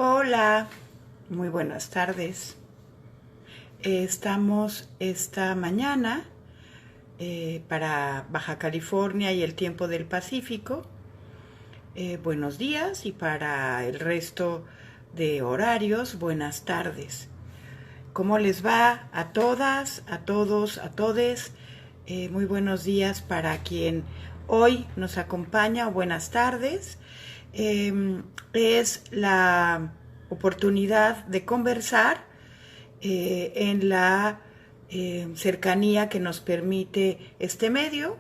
Hola, muy buenas tardes. Estamos esta mañana para Baja California y el tiempo del Pacífico. Buenos días, y para el resto de horarios, buenas tardes. ¿Cómo les va a todas, a todos, a todes? Muy buenos días para quien hoy nos acompaña, o buenas tardes. Es la oportunidad de conversar en la cercanía que nos permite este medio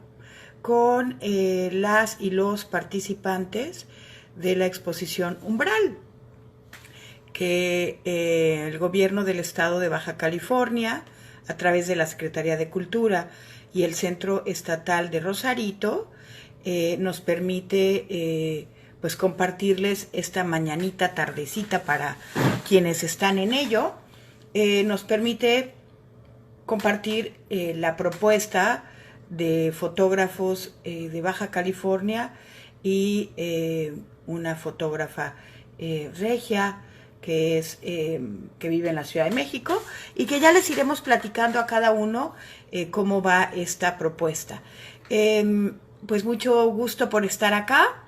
con las y los participantes de la exposición Umbral, que el gobierno del estado de Baja California, a través de la Secretaría de Cultura y el Centro Estatal de Rosarito, nos permite pues compartirles esta mañanita, tardecita para quienes están en ello. Nos permite compartir la propuesta de fotógrafos de Baja California y una fotógrafa regia que vive en la Ciudad de México, y que ya les iremos platicando a cada uno cómo va esta propuesta. Pues mucho gusto por estar acá.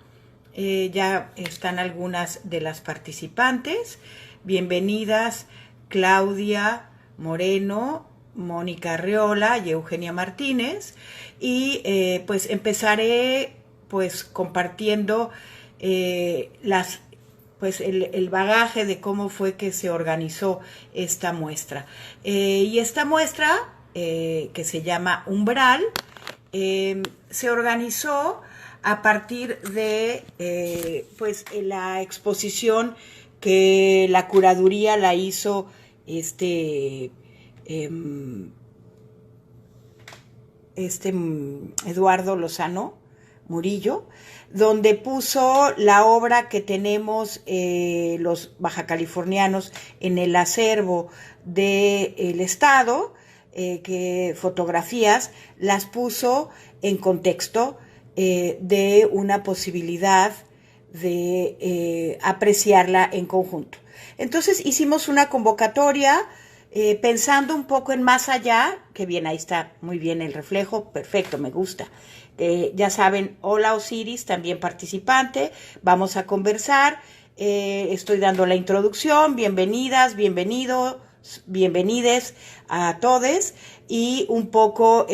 Ya están algunas de las participantes. Bienvenidas Claudia Moreno, Mónica Arreola y Eugenia Martínez. Y pues empezaré pues compartiendo el bagaje de cómo fue que se organizó esta muestra. Y esta muestra, que se llama Umbral, se organizó a partir de la exposición que la curaduría la hizo Eduardo Lozano Murillo, donde puso la obra que tenemos los bajacalifornianos en el acervo del estado, que fotografías las puso en contexto de una posibilidad de apreciarla en conjunto. Entonces hicimos una convocatoria pensando un poco en más allá, que bien, ahí está muy bien el reflejo, perfecto, me gusta. Ya saben, hola Osiris, también participante, vamos a conversar, estoy dando la introducción, bienvenidas, bienvenides a todos, y un poco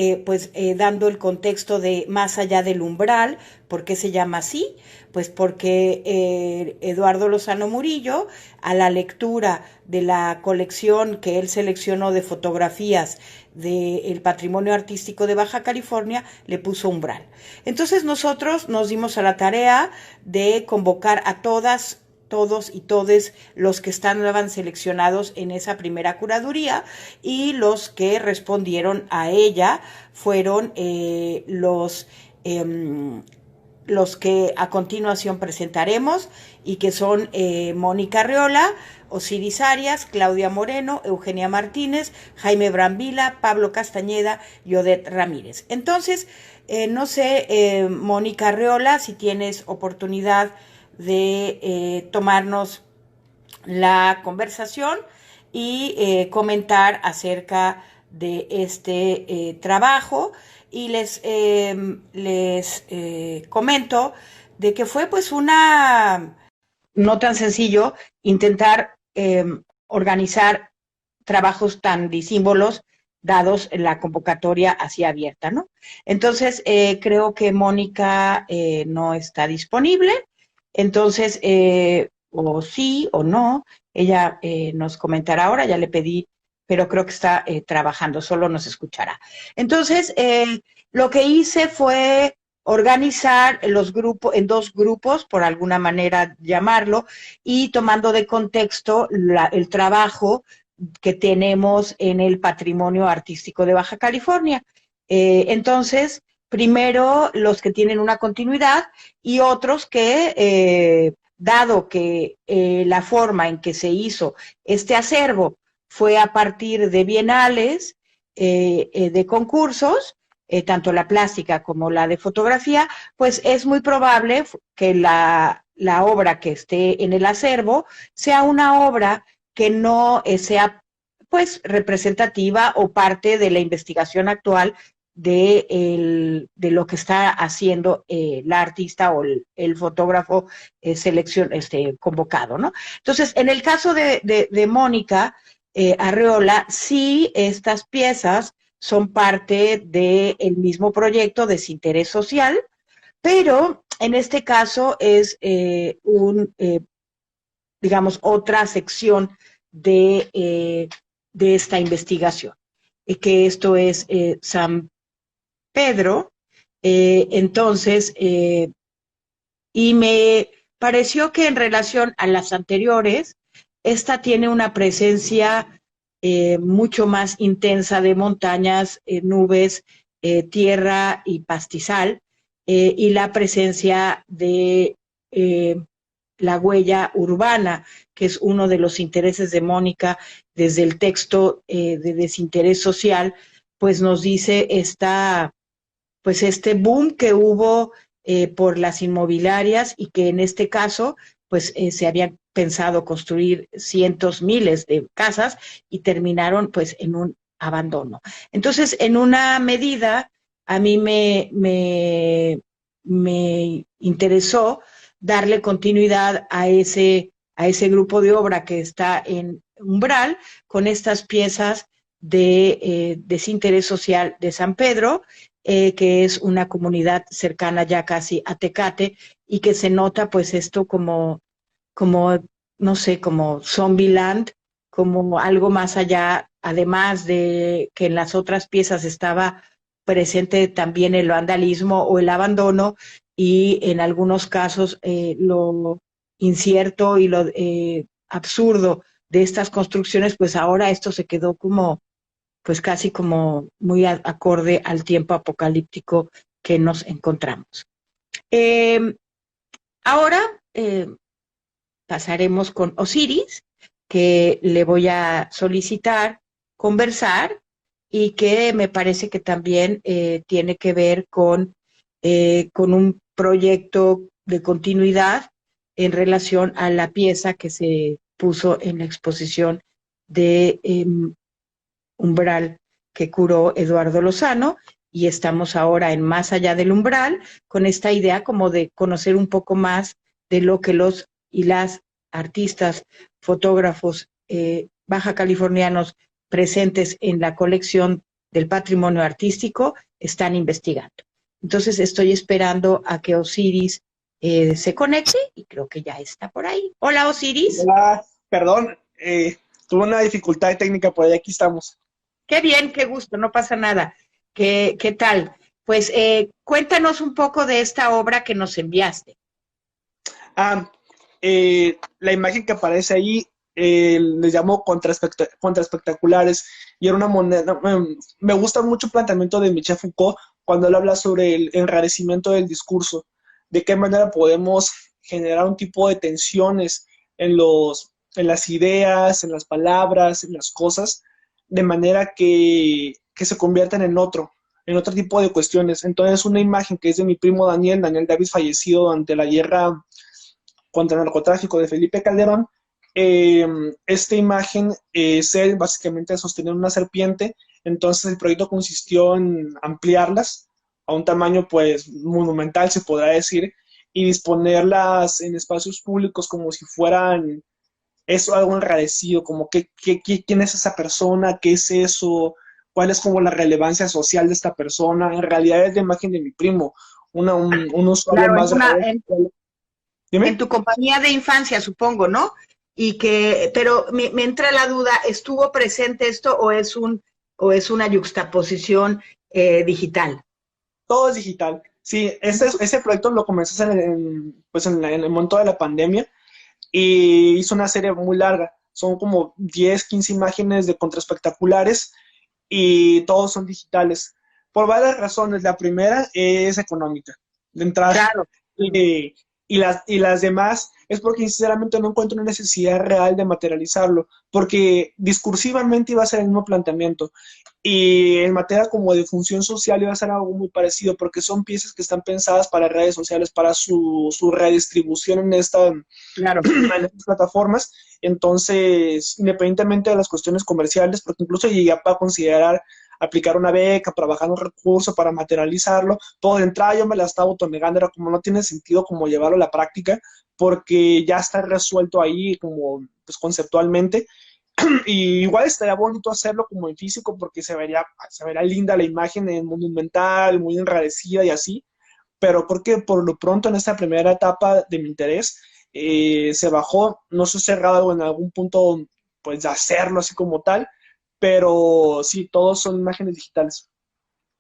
dando el contexto de más allá del umbral. ¿Por qué se llama así? Pues porque Eduardo Lozano Murillo, a la lectura de la colección que él seleccionó de fotografías del patrimonio artístico de Baja California, le puso umbral. Entonces nosotros nos dimos a la tarea de convocar a todas, todos y todes los que estaban seleccionados en esa primera curaduría, y los que respondieron a ella fueron los que a continuación presentaremos, y que son Mónica Arreola, Osiris Arias, Claudia Moreno, Eugenia Martínez, Jaime Brambila, Pablo Castañeda y Odette Ramírez. Entonces, no sé, Mónica Arreola, si tienes oportunidad de tomarnos la conversación y comentar acerca de este trabajo. Y les comento de que fue pues no tan sencillo intentar organizar trabajos tan disímbolos, dados la convocatoria así abierta, ¿no? Entonces, creo que Mónica no está disponible. Entonces, o sí o no, ella nos comentará ahora, ya le pedí, pero creo que está trabajando, solo nos escuchará. Entonces, lo que hice fue organizar los grupos en dos grupos, por alguna manera llamarlo, y tomando de contexto el trabajo que tenemos en el patrimonio artístico de Baja California. Entonces, primero los que tienen una continuidad, y otros que, dado que la forma en que se hizo este acervo fue a partir de bienales, de concursos, tanto la plástica como la de fotografía, pues es muy probable que la obra que esté en el acervo sea una obra que no sea pues representativa o parte de la investigación actual de lo que está haciendo la artista o el fotógrafo convocado, ¿no? Entonces, en el caso de Mónica Arreola, sí, estas piezas son parte del mismo proyecto Desinterés Social, pero en este caso es digamos, otra sección de esta investigación, que esto es San Pedro. Entonces, y me pareció que en relación a las anteriores, esta tiene una presencia mucho más intensa de montañas, nubes, tierra y pastizal, y la presencia de la huella urbana, que es uno de los intereses de Mónica desde el texto de Desinterés Social, pues nos dice pues este boom que hubo por las inmobiliarias y que en este caso pues se habían pensado construir cientos, miles de casas y terminaron pues en un abandono. Entonces, en una medida, a mí me interesó darle continuidad a ese grupo de obra que está en Umbral con estas piezas de desinterés social de San Pedro, que es una comunidad cercana ya casi a Tecate y que se nota pues esto como no sé, como Zombieland, como algo más allá, además de que en las otras piezas estaba presente también el vandalismo o el abandono y en algunos casos lo incierto y lo absurdo de estas construcciones, pues ahora esto se quedó como pues casi como muy acorde al tiempo apocalíptico que nos encontramos. Eh, ahora pasaremos con Osiris, que le voy a solicitar conversar y que me parece que también tiene que ver con un proyecto de continuidad en relación a la pieza que se puso en la exposición de Umbral que curó Eduardo Lozano, y estamos ahora en Más allá del umbral, con esta idea como de conocer un poco más de lo que los y las artistas, fotógrafos baja californianos presentes en la colección del patrimonio artístico están investigando. Entonces estoy esperando a que Osiris se conecte y creo que ya está por ahí. Hola, Osiris. Hola, perdón, tuve una dificultad técnica, por ahí aquí estamos. Qué bien, qué gusto, no pasa nada. ¿Qué tal? Pues cuéntanos un poco de esta obra que nos enviaste. Ah, la imagen que aparece ahí les llamo contraespectaculares y era una moneda. Me gusta mucho el planteamiento de Michel Foucault cuando él habla sobre el enrarecimiento del discurso, de qué manera podemos generar un tipo de tensiones en las ideas, en las palabras, en las cosas, de manera que se conviertan en otro tipo de cuestiones. Entonces, una imagen que es de mi primo Daniel Davis, fallecido durante la guerra contra el narcotráfico de Felipe Calderón. Esta imagen es él básicamente sostener una serpiente. Entonces el proyecto consistió en ampliarlas a un tamaño pues monumental, se podrá decir, y disponerlas en espacios públicos como si fueran eso, algo enrarecido, como quién es esa persona, qué es eso, cuál es como la relevancia social de esta persona. En realidad es la imagen de mi primo, un usuario Claro, más de redes sociales. en Dime. tu compañía de infancia, supongo, ¿no? Pero me entra la duda, ¿estuvo presente esto o es una yuxtaposición digital? Todo es digital. Sí, ese proyecto lo comencé a hacer pues en el momento de la pandemia y hizo una serie muy larga. Son como 10 15 imágenes de contraespectaculares y todos son digitales. Por varias razones. La primera es económica. De entrada, Claro. y las demás es porque sinceramente no encuentro una necesidad real de materializarlo, porque discursivamente iba a ser el mismo planteamiento y en materia como de función social iba a ser algo muy parecido, porque son piezas que están pensadas para redes sociales, para su redistribución Claro. en estas plataformas. Entonces, independientemente de las cuestiones comerciales, porque incluso llegué a considerar aplicar una beca para bajar un recurso, para materializarlo, todo de entrada yo me la estaba autonegando, era como no tiene sentido como llevarlo a la práctica, porque ya está resuelto ahí como pues conceptualmente, y igual estaría bonito hacerlo como en físico, porque se vería linda la imagen en monumental, muy enradecida y así, pero creo que por lo pronto en esta primera etapa de mi interés se bajó, no estoy cerrado en algún punto pues de hacerlo así como tal, pero sí, todos son imágenes digitales.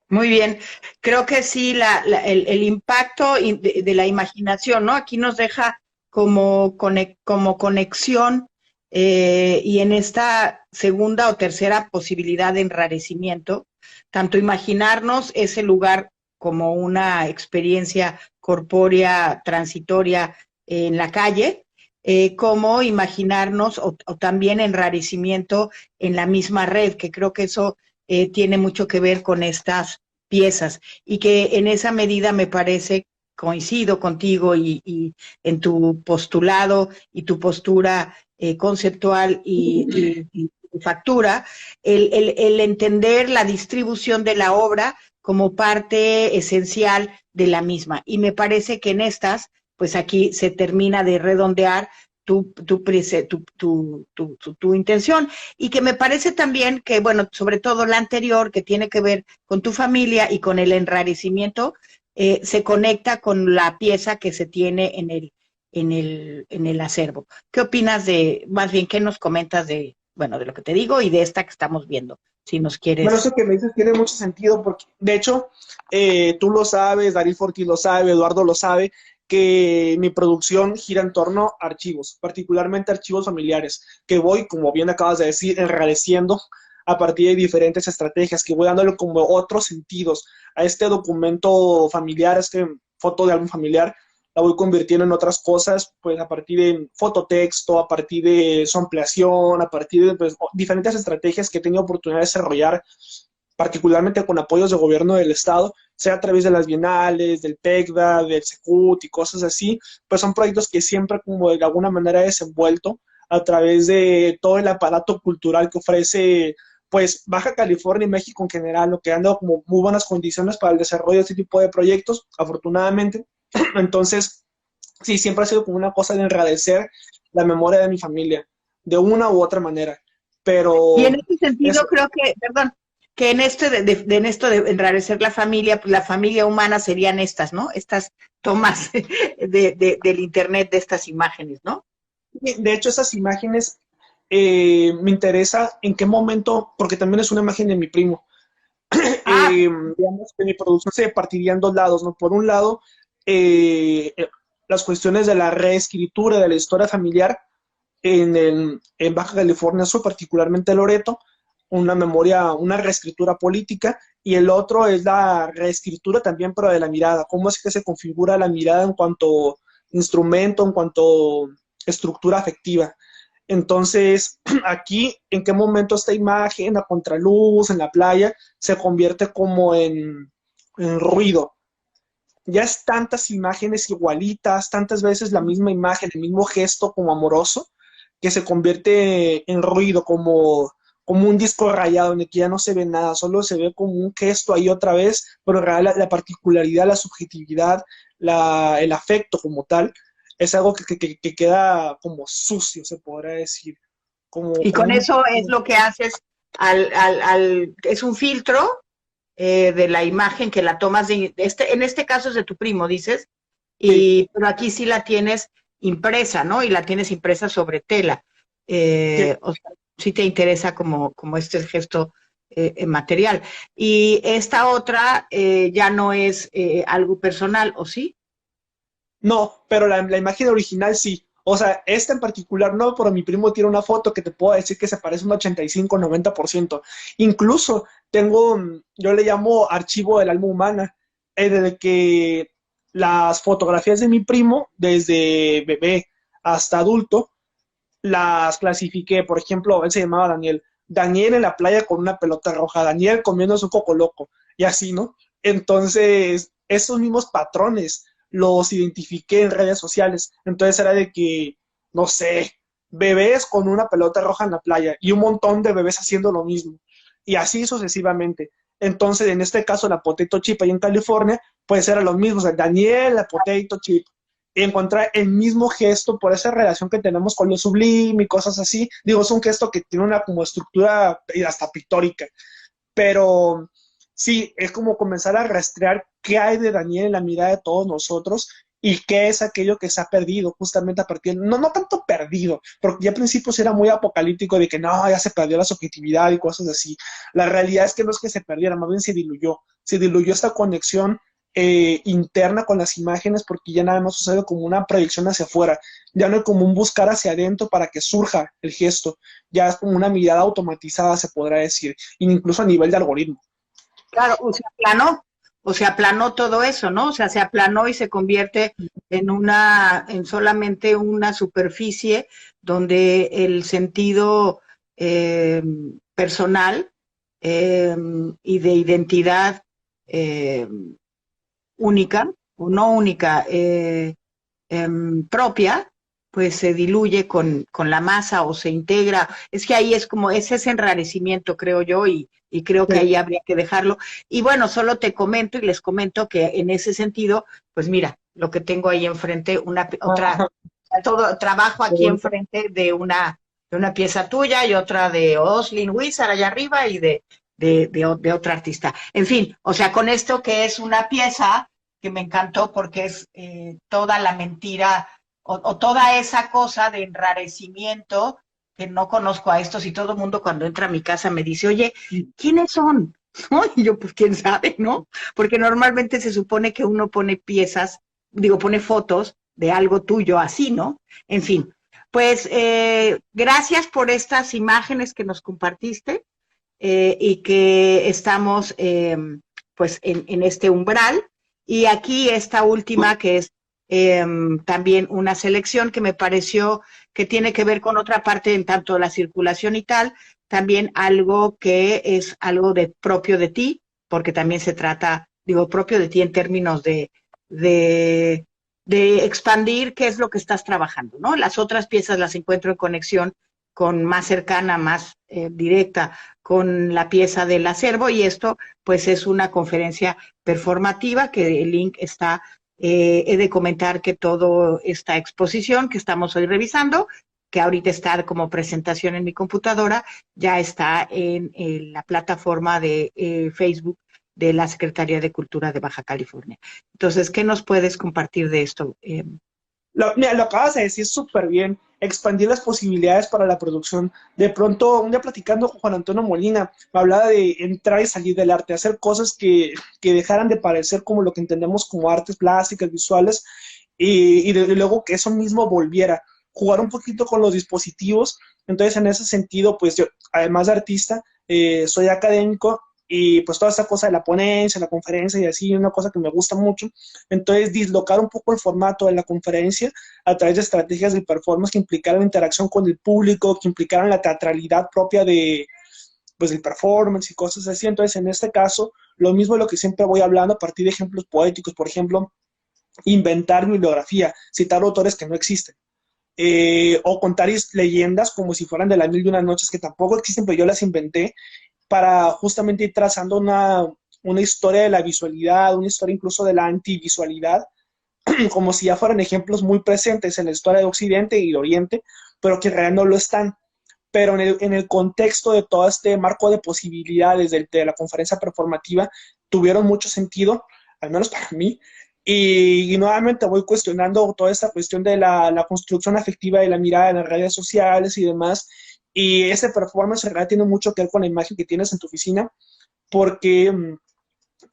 Muy bien, creo que sí, el impacto de la imaginación, ¿no? Aquí nos deja como conexión y en esta segunda o tercera posibilidad de enrarecimiento, tanto imaginarnos ese lugar como una experiencia corpórea transitoria en la calle, como imaginarnos o también enrarecimiento en la misma red, que creo que eso tiene mucho que ver con estas piezas y que en esa medida me parece, coincido contigo y en tu postulado y tu postura conceptual y factura, el entender la distribución de la obra como parte esencial de la misma. Y me parece que en estas, pues aquí se termina de redondear tu intención. Y que me parece también que, bueno, sobre todo la anterior, que tiene que ver con tu familia y con el enrarecimiento, se conecta con la pieza que se tiene en el acervo. ¿Qué opinas más bien, qué nos comentas bueno, de lo que te digo y de esta que estamos viendo? Si nos Bueno, quieres. eso que me dices tiene mucho sentido porque, de hecho, tú lo sabes, Darío Forti lo sabe, Eduardo lo sabe, que mi producción gira en torno a archivos, particularmente archivos familiares, que voy, como bien acabas de decir, enradeciendo a partir de diferentes estrategias, que voy dándole como otros sentidos a este documento familiar, a este foto de álbum familiar, la voy convirtiendo en otras cosas, pues a partir de fototexto, a partir de su ampliación, a partir de pues, diferentes estrategias que he tenido oportunidad de desarrollar, particularmente con apoyos de gobierno del Estado, sea a través de las bienales, del PECDA, del SECUT y cosas así, pues son proyectos que siempre como de alguna manera he desenvuelto a través de todo el aparato cultural que ofrece pues Baja California y México en general, lo que han dado como muy buenas condiciones para el desarrollo de este tipo de proyectos, afortunadamente. Entonces, sí, siempre ha sido como una cosa de enradecer la memoria de mi familia, de una u otra manera. Y en Pero ese sentido eso, creo que, perdón, que en en esto de enrarecer la familia, pues la familia humana serían estas, ¿no? Estas tomas del internet de estas imágenes, ¿no? de hecho, esas imágenes me interesa en qué momento, porque también es una imagen de mi primo. Ah, Digamos que mi producción se partiría en dos lados, ¿no? Por un lado, eh, las cuestiones de la reescritura de la historia familiar en Baja California Sur, particularmente Loreto, una memoria, una reescritura política, y el otro es la reescritura también, pero de la mirada, cómo es que se configura la mirada en cuanto instrumento, en cuanto estructura afectiva. Entonces, aquí, ¿en qué momento esta imagen a contraluz, en la playa, se convierte como en ruido? Ya es tantas imágenes igualitas, tantas veces la misma imagen, el mismo gesto como amoroso, que se convierte en ruido, como un disco rayado en el que ya no se ve nada, solo se ve como un gesto ahí otra vez, pero en realidad la particularidad, la subjetividad, el afecto como tal, es algo que queda como sucio, se podría decir, y como con un... eso es lo que haces es un filtro de la imagen que la tomas en este caso es de tu primo, dices, Sí, pero aquí sí la tienes impresa, ¿no? Y la tienes impresa sobre tela. sí. O sea, sí te interesa como este gesto material. Y esta otra ya no es algo personal, ¿o sí? No, pero la imagen original sí. O sea, esta en particular no, pero mi primo tiene una foto que te puedo decir que se parece un 85-90%. Incluso tengo, yo le llamo archivo del alma humana, en el que las fotografías de mi primo, desde bebé hasta adulto, las clasifiqué. Por ejemplo, él se llamaba Daniel. Daniel en la playa con una pelota roja, Daniel comiendo su coco loco, y así, ¿no? Entonces, esos mismos patrones los identifiqué en redes sociales. Entonces era de que, no sé, bebés con una pelota roja en la playa y un montón de bebés haciendo lo mismo. Y así sucesivamente. Entonces, en este caso, la Potato Chip ahí en California, pues era lo mismo. O sea, Daniel, la Potato Chip, y encontrar el mismo gesto por esa relación que tenemos con lo sublime y cosas así. Digo, es un gesto que tiene una como estructura hasta pictórica, pero sí, es como comenzar a rastrear qué hay de Daniel en la mirada de todos nosotros y qué es aquello que se ha perdido justamente a partir, no tanto perdido, porque ya al principio sí era muy apocalíptico de que no, ya se perdió la subjetividad y cosas así. La realidad es que no es que se perdiera, más bien se diluyó esta conexión interna con las imágenes porque ya nada más sucede como una proyección hacia afuera, ya no es como un buscar hacia adentro para que surja el gesto, ya es como una mirada automatizada, se podrá decir, incluso a nivel de algoritmo. Claro, o se aplanó todo eso, ¿no? O sea, se aplanó y se convierte en solamente una superficie donde el sentido eh, personal y de identidad eh, única o no única, propia, pues se diluye con la masa o se integra. Es que ahí es como ese enrarecimiento, creo yo, y creo que ahí habría que dejarlo. Y bueno, solo te comento y les comento que en ese sentido, pues mira, lo que tengo ahí enfrente, otra, todo trabajo aquí enfrente de una pieza tuya y otra de Oslin Wizard allá arriba y de otra artista. En fin, o sea, con esto que es una pieza que me encantó porque es toda la mentira o toda esa cosa de enrarecimiento que no conozco a estos y todo el mundo cuando entra a mi casa me dice, oye, ¿quiénes son? ¿No? Y yo, pues quién sabe, ¿no? Porque normalmente se supone que uno pone piezas, digo, pone fotos de algo tuyo así, ¿no? En fin, pues gracias por estas imágenes que nos compartiste y que estamos pues en este umbral. Y aquí esta última que es también una selección que me pareció que tiene que ver con otra parte en tanto la circulación y tal, también algo que es algo de propio de ti, porque también se trata, digo, propio de ti en términos de, de expandir qué es lo que estás trabajando, ¿no? Las otras piezas las encuentro en conexión con más cercana, más directa con la pieza del acervo y esto pues es una conferencia performativa que el link está, he de comentar que toda esta exposición que estamos hoy revisando, que ahorita está como presentación en mi computadora, ya está en la plataforma de Facebook de la Secretaría de Cultura de Baja California. Entonces, ¿qué nos puedes compartir de esto? Mira, lo acabas de decir súper bien, expandir las posibilidades para la producción. De pronto, un día platicando con Juan Antonio Molina, me hablaba de entrar y salir del arte, hacer cosas que dejaran de parecer como lo que entendemos como artes plásticas, visuales, luego que eso mismo volviera, jugar un poquito con los dispositivos. Entonces, en ese sentido, pues yo, además de artista, soy académico y pues toda esta cosa de la ponencia, la conferencia y así, una cosa que me gusta mucho. Entonces, dislocar un poco el formato de la conferencia a través de estrategias de performance que implicaran interacción con el público, que implicaran la teatralidad propia de, pues, del performance y cosas así. Entonces, en este caso, lo mismo de lo que siempre voy hablando a partir de ejemplos poéticos, por ejemplo, inventar bibliografía, citar autores que no existen. O contar leyendas como si fueran de las mil y una noches que tampoco existen, pero yo las inventé para justamente ir trazando una historia de la visualidad, una historia incluso de la antivisualidad, como si ya fueran ejemplos muy presentes en la historia de Occidente y de Oriente, pero que en realidad no lo están. Pero en el contexto de todo este marco de posibilidades de la conferencia performativa, tuvieron mucho sentido, al menos para mí, y nuevamente voy cuestionando toda esta cuestión de la construcción afectiva de la mirada en las redes sociales y demás, y ese performance en realidad tiene mucho que ver con la imagen que tienes en tu oficina, porque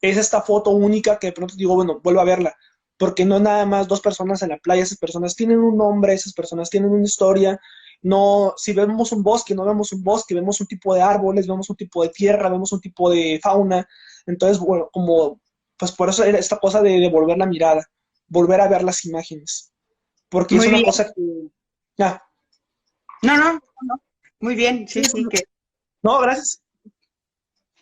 es esta foto única que de pronto digo, bueno, vuelvo a verla, porque no nada más dos personas en la playa, esas personas tienen un nombre, esas personas tienen una historia. No, si vemos un bosque, no vemos un bosque, vemos un tipo de árboles, vemos un tipo de tierra, vemos un tipo de fauna. Entonces, bueno, como, pues por eso era esta cosa de devolver la mirada. volver a ver las imágenes, porque es Muy una bien. cosa que... Ya. No, no, no. Muy bien, Sí, sí, sí, que no, gracias.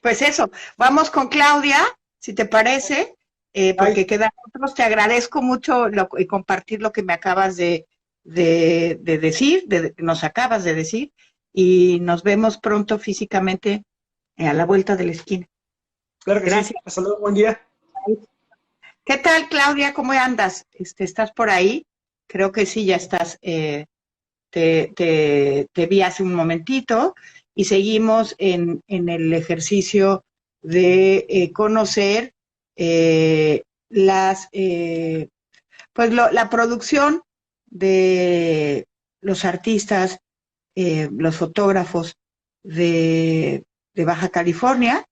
pues eso. Vamos con Claudia, si te parece, Ay, porque quedan otros. Te agradezco mucho y compartir lo que me acabas de decir, nos acabas de decir, y nos vemos pronto físicamente a la vuelta de la esquina. claro que sí. Gracias. Hasta luego, buen día. ¿Qué tal, Claudia? ¿Cómo andas? ¿Estás por ahí? Creo que sí, ya estás. Te vi hace un momentito y seguimos en el ejercicio de conocer las, pues la producción de los artistas, los fotógrafos de Baja California,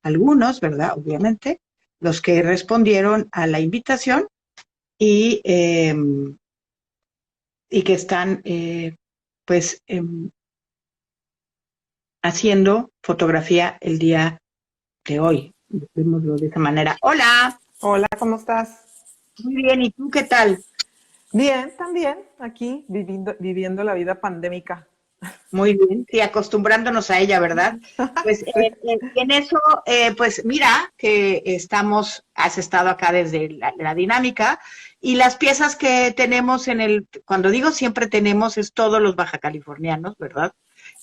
algunos, ¿verdad? Obviamente, los que respondieron a la invitación y, eh, y que están, pues, haciendo fotografía el día de hoy. Decimoslo de esa manera. Hola, Hola, ¿cómo estás? muy bien, ¿y tú qué tal? Bien, también, aquí viviendo la vida pandémica. Muy bien, sí, acostumbrándonos a ella, ¿verdad? Pues Sí. y en eso, pues mira que has estado acá desde la dinámica y las piezas que tenemos cuando digo siempre tenemos, es todos los baja californianos, ¿verdad?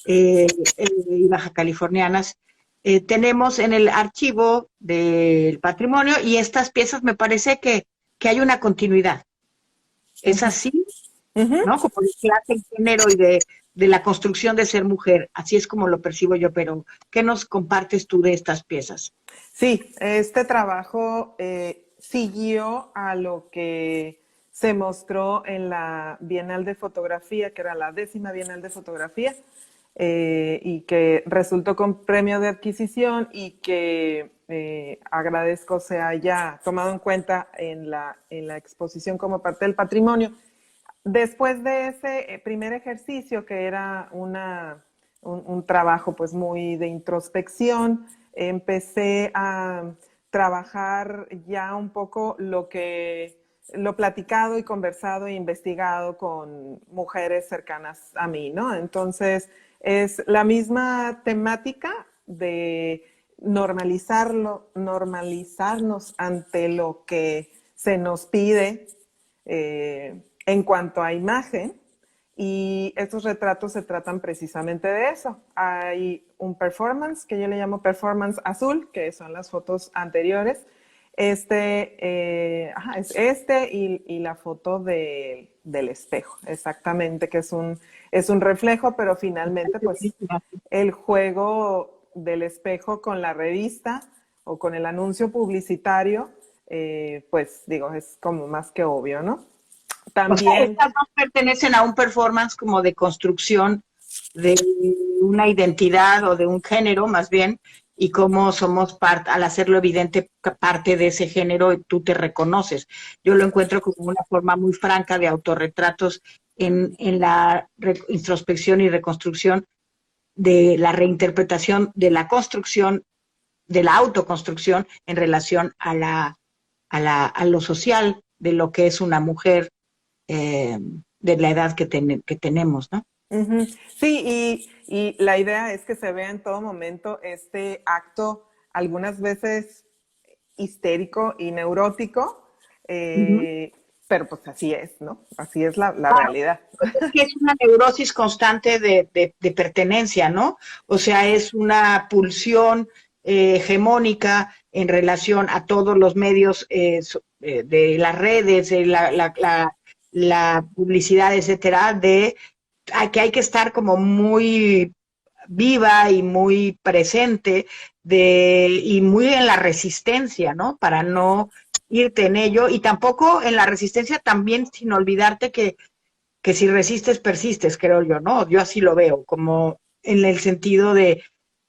Y baja californianas. Tenemos en el archivo del patrimonio y estas piezas me parece que hay una continuidad. Es así, Ujú. ¿no? Como de clase, el género y de la construcción de ser mujer. Así es como lo percibo yo, pero ¿qué nos compartes tú de estas piezas? Sí, este trabajo siguió a lo que se mostró en la Bienal de Fotografía, que era la 10ª Bienal de Fotografía, y que resultó con premio de adquisición y que agradezco se haya tomado en cuenta en la exposición como parte del patrimonio. Después de ese primer ejercicio, que era un trabajo pues muy de introspección, empecé a trabajar ya un poco lo platicado y conversado e investigado con mujeres cercanas a mí, ¿no? Entonces, es la misma temática de normalizarnos ante lo que se nos pide en cuanto a imagen, y estos retratos se tratan precisamente de eso. Hay un performance que yo le llamo performance azul, que son las fotos anteriores. Es y la foto del espejo, exactamente, que es un reflejo, pero finalmente pues el juego del espejo con la revista o con el anuncio publicitario, pues digo, es como más que obvio, ¿no? O sea, También, estas dos pertenecen a un performance como de construcción de una identidad o de un género, más bien, y cómo somos parte, al hacerlo evidente, parte de ese género, tú te reconoces. Yo lo encuentro como una forma muy franca de autorretratos en la introspección y reconstrucción de la reinterpretación de la construcción, de la autoconstrucción en relación a lo social, de lo que es una mujer, eh, de la edad que tenemos, ¿no? uh-huh. Sí, y la idea es que se vea en todo momento este acto, algunas veces histérico y neurótico, Uh -huh. pero pues así es, ¿no? Así es la Claro, realidad. es que es una neurosis constante de pertenencia, ¿no? O sea, es una pulsión hegemónica en relación a todos los medios de las redes, la publicidad, etcétera, que hay que estar como muy viva y muy presente y muy en la resistencia, ¿no? Para no irte en ello y tampoco en la resistencia también sin olvidarte que si resistes, persistes, creo yo, ¿no? Yo así lo veo, como en el sentido de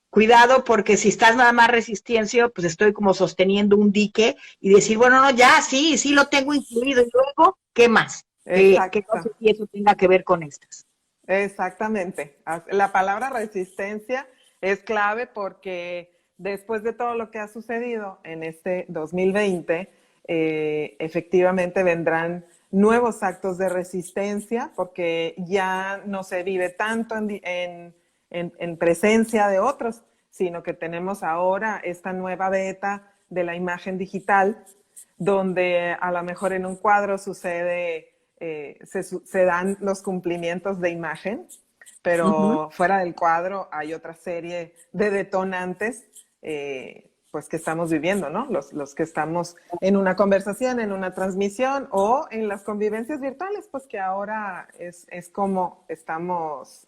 cuidado, porque si estás nada más resistencia, pues estoy como sosteniendo un dique y decir, bueno, no, ya, sí, sí lo tengo incluido, y luego, ¿qué más? Que no sé Exacto, si eso tenga que ver con estas. exactamente. La palabra resistencia es clave porque después de todo lo que ha sucedido en este 2020, efectivamente vendrán nuevos actos de resistencia, porque ya no se vive tanto en presencia de otros, sino que tenemos ahora esta nueva beta de la imagen digital, donde a lo mejor en un cuadro sucede, se dan los cumplimientos de imagen, pero fuera del cuadro hay otra serie de detonantes pues que estamos viviendo, ¿no? Los que estamos en una conversación, en una transmisión o en las convivencias virtuales, pues que ahora es como estamos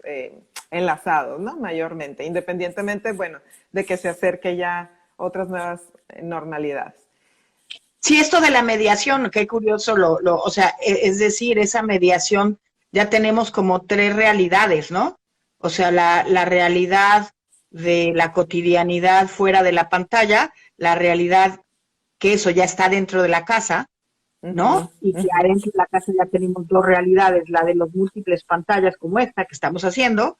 enlazados, ¿no? Mayormente, independientemente, bueno, de que se acerque ya otras nuevas normalidades. Sí, esto de la mediación, qué curioso, o sea, es decir, esa mediación, ya tenemos como tres realidades, ¿no? O sea, la realidad de la cotidianidad fuera de la pantalla, la realidad que eso ya está dentro de la casa, ¿no? Y que adentro de la casa ya tenemos dos realidades, la de los múltiples pantallas como esta que estamos haciendo,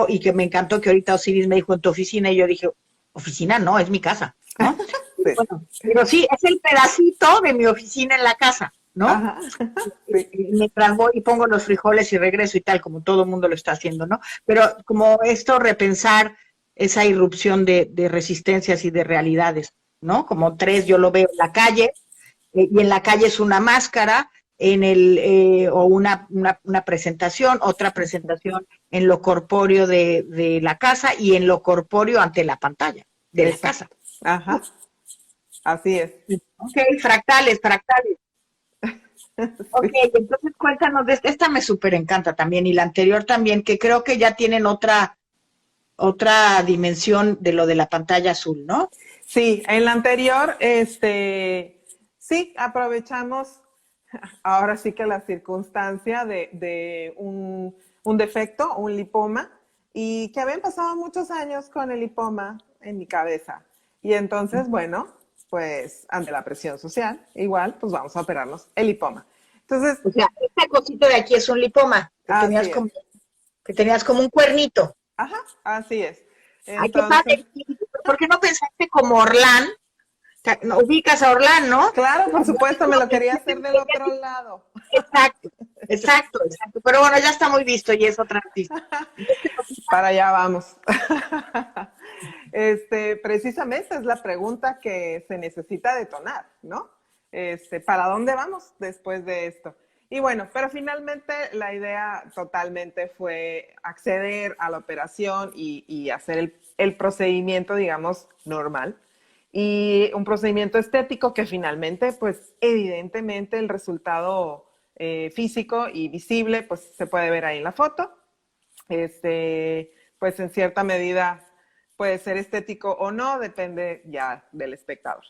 y que me encantó que ahorita Osiris me dijo en tu oficina, y yo dije, oficina no, es mi casa, ¿no? Sí. Bueno, pero sí, es el pedacito de mi oficina en la casa, ¿no? Sí. Mientras voy y pongo los frijoles y regreso y tal, como todo el mundo lo está haciendo, ¿no? Pero como esto, repensar esa irrupción de resistencias y de realidades, ¿no? Como tres, yo lo veo en la calle, y en la calle es una máscara, o una presentación, otra presentación en lo corpóreo de la casa y en lo corpóreo ante la pantalla de la casa. Ajá. Así es. Ok, fractales. Ok, entonces cuéntanos de esta me súper encanta también, y la anterior también, que creo que ya tienen otra dimensión de lo de la pantalla azul, ¿no? Sí, en la anterior, sí, aprovechamos ahora sí que la circunstancia de un defecto, un lipoma, y que habían pasado muchos años con el lipoma en mi cabeza. Y entonces, bueno, pues ante la presión social, igual, pues vamos a operarnos el lipoma. Entonces, o sea, esta cosita de aquí es un lipoma, que tenías como un cuernito. Ajá, así es. Entonces, ay, qué padre. ¿Por qué no pensaste como Orlán? Ubicas a Orlán, ¿no? Claro, por supuesto, me lo quería hacer del otro lado. Exacto. Pero bueno, ya está muy visto y es otra artista. Para allá vamos. Precisamente es la pregunta que se necesita detonar, ¿no? ¿Para dónde vamos después de esto? Y bueno, pero finalmente la idea totalmente fue acceder a la operación y hacer el procedimiento, digamos, normal. Y un procedimiento estético que finalmente, pues evidentemente el resultado físico y visible, pues se puede ver ahí en la foto. Pues en cierta medida puede ser estético o no, depende ya del espectador.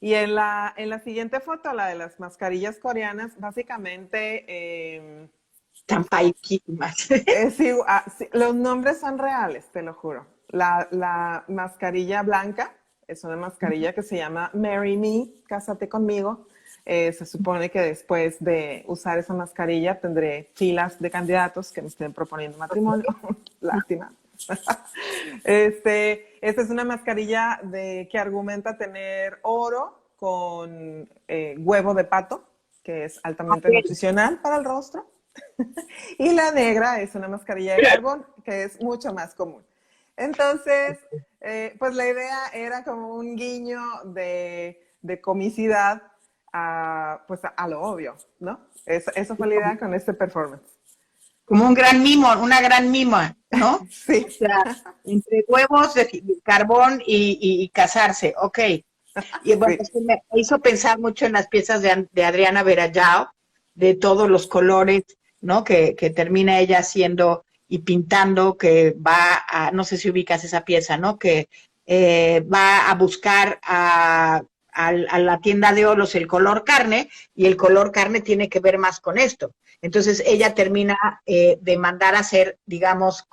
Y en la siguiente foto, la de las mascarillas coreanas, básicamente... sí, los nombres son reales, te lo juro. La mascarilla blanca es una mascarilla que se llama Marry Me, Cásate conmigo. Se supone que después de usar esa mascarilla tendré filas de candidatos que me estén proponiendo matrimonio. Lástima. Esta es una mascarilla que argumenta tener oro con huevo de pato, que es altamente nutricional para el rostro. Y la negra es una mascarilla de carbón, que es mucho más común. Entonces, pues la idea era como un guiño de comicidad pues a lo obvio, ¿no? Eso fue la idea con este performance. Como un gran mimo, una gran mima, ¿no? Sí. O sea, entre huevos de carbón y casarse, ok. Y bueno, sí, me hizo pensar mucho en las piezas de Adriana Verallao, de todos los colores, ¿no? Que termina ella haciendo y pintando, que va a, no sé si ubicas esa pieza, ¿no? Que va a buscar a la tienda de Olos el color carne, y el color carne tiene que ver más con esto. Entonces ella termina de mandar a hacer, digamos,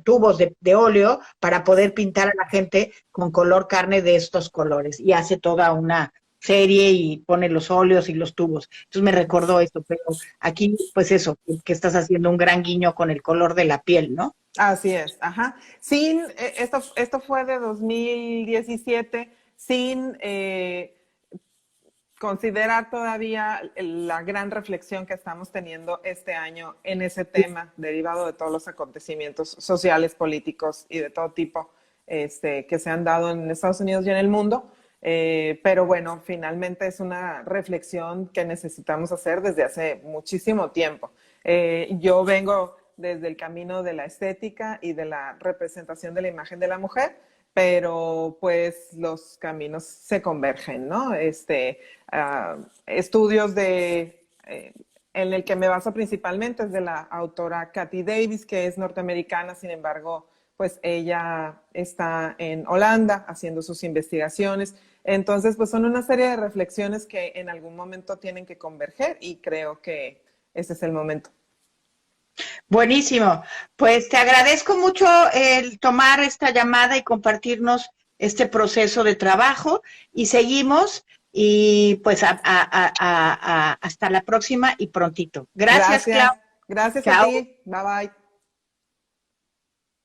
tubos de óleo para poder pintar a la gente con color carne de estos colores, y hace toda una serie y pone los óleos y los tubos. Entonces me recordó esto, pero aquí, pues eso, que estás haciendo un gran guiño con el color de la piel, ¿no? Así es, ajá. Esto fue de 2017, sin considerar todavía la gran reflexión que estamos teniendo este año en ese tema, derivado de todos los acontecimientos sociales, políticos y de todo tipo que se han dado en Estados Unidos y en el mundo. Pero bueno, finalmente es una reflexión que necesitamos hacer desde hace muchísimo tiempo. Yo vengo desde el camino de la estética y de la representación de la imagen de la mujer, pero pues los caminos se convergen, ¿no? Estudios en el que me baso principalmente es de la autora Cathy Davis, que es norteamericana, sin embargo, pues ella está en Holanda haciendo sus investigaciones. Entonces, pues son una serie de reflexiones que en algún momento tienen que converger y creo que ese es el momento. Buenísimo. Pues te agradezco mucho el tomar esta llamada y compartirnos este proceso de trabajo y seguimos y pues hasta la próxima y prontito. Gracias, Clau. Gracias Chao. a ti. Bye bye.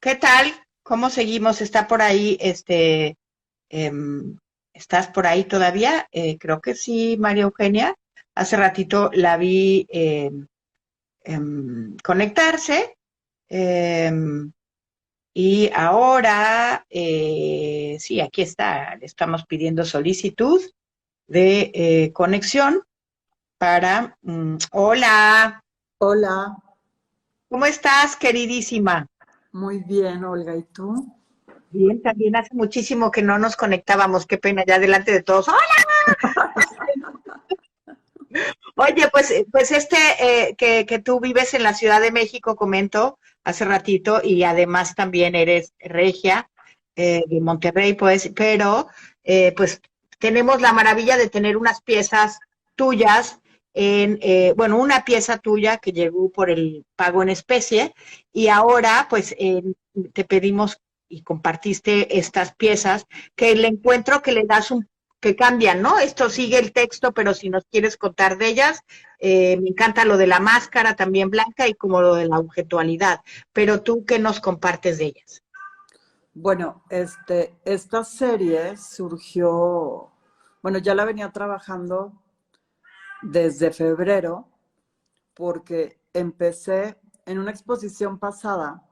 ¿Qué tal? ¿Cómo seguimos? ¿Está por ahí ¿estás por ahí todavía? Creo que sí, María Eugenia. Hace ratito la vi conectarse. Y ahora, sí, aquí está. Le estamos pidiendo solicitud de conexión para... hola, Hola, ¿cómo estás, queridísima? muy bien, Olga, ¿y tú? Bien, también hace muchísimo que no nos conectábamos, qué pena, ya delante de todos. ¡Hola! Oye, pues que tú vives en la Ciudad de México, comento hace ratito, y además también eres regia de Monterrey, pues, pero pues tenemos la maravilla de tener unas piezas tuyas bueno, una pieza tuya que llegó por el pago en especie, y ahora pues te pedimos y compartiste estas piezas, que el encuentro que le das que cambian, ¿no? Esto sigue el texto, pero si nos quieres contar de ellas, me encanta lo de la máscara también blanca y como lo de la objetualidad, pero tú, ¿qué nos compartes de ellas? Bueno, esta serie surgió, bueno, ya la venía trabajando desde febrero, porque empecé en una exposición pasada,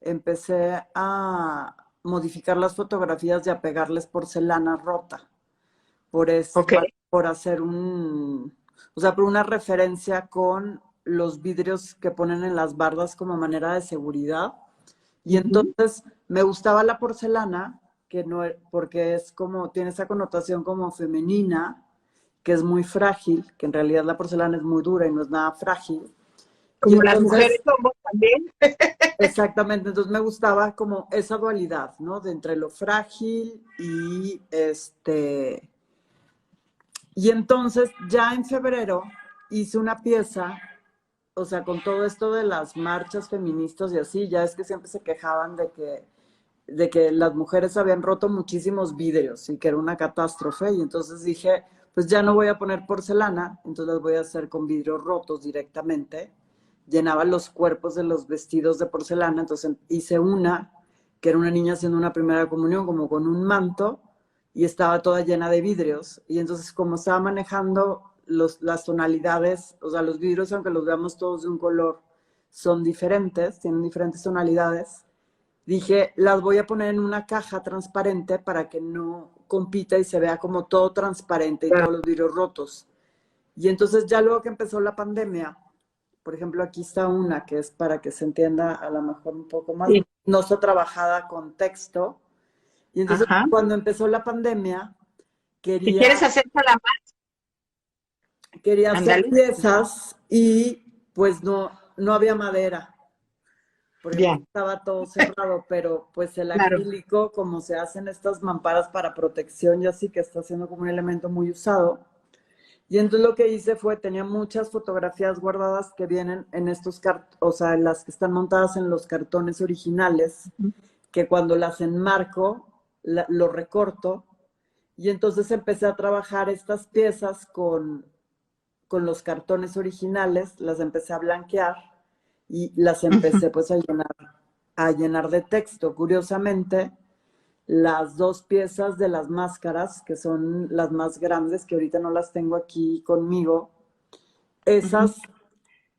empecé a modificar las fotografías y a pegarles porcelana rota. Okay. Por hacer o sea, por una referencia con los vidrios que ponen en las bardas como manera de seguridad. Y entonces me gustaba la porcelana, porque es como, tiene esa connotación como femenina, que es muy frágil, que en realidad la porcelana es muy dura y no es nada frágil. Como entonces, las mujeres somos también. Exactamente, entonces me gustaba como esa dualidad, ¿no? De entre lo frágil y Y entonces ya en febrero hice una pieza, o sea, con todo esto de las marchas feministas y así, ya es que siempre se quejaban de que las mujeres habían roto muchísimos vidrios y que era una catástrofe. Y entonces dije, pues ya no voy a poner porcelana, entonces las voy a hacer con vidrios rotos directamente. Llenaba los cuerpos de los vestidos de porcelana, entonces hice una, que era una niña haciendo una primera comunión como con un manto, y estaba toda llena de vidrios. Y entonces, como estaba manejando las tonalidades, o sea, los vidrios, aunque los veamos todos de un color, son diferentes, tienen diferentes tonalidades, dije, las voy a poner en una caja transparente para que no compita y se vea como todo transparente y todos los vidrios rotos. Y entonces ya luego que empezó la pandemia, por ejemplo, aquí está una que es para que se entienda a lo mejor un poco más, sí. No está trabajada con texto. Y entonces, cuando empezó la pandemia, Si quieres hacérsela más. Quería hacer piezas y pues no había madera, porque estaba todo cerrado, pero pues el acrílico, como se hacen estas mamparas para protección y así, que está siendo como un elemento muy usado. Y entonces lo que hice fue, tenía muchas fotografías guardadas que vienen en estos o sea, las que están montadas en los cartones originales, que cuando las enmarco, lo recorto, y entonces empecé a trabajar estas piezas con los cartones originales, las empecé a blanquear y las empecé pues a llenar de texto. Curiosamente, las dos piezas de las máscaras, que son las más grandes, que ahorita no las tengo aquí conmigo, esas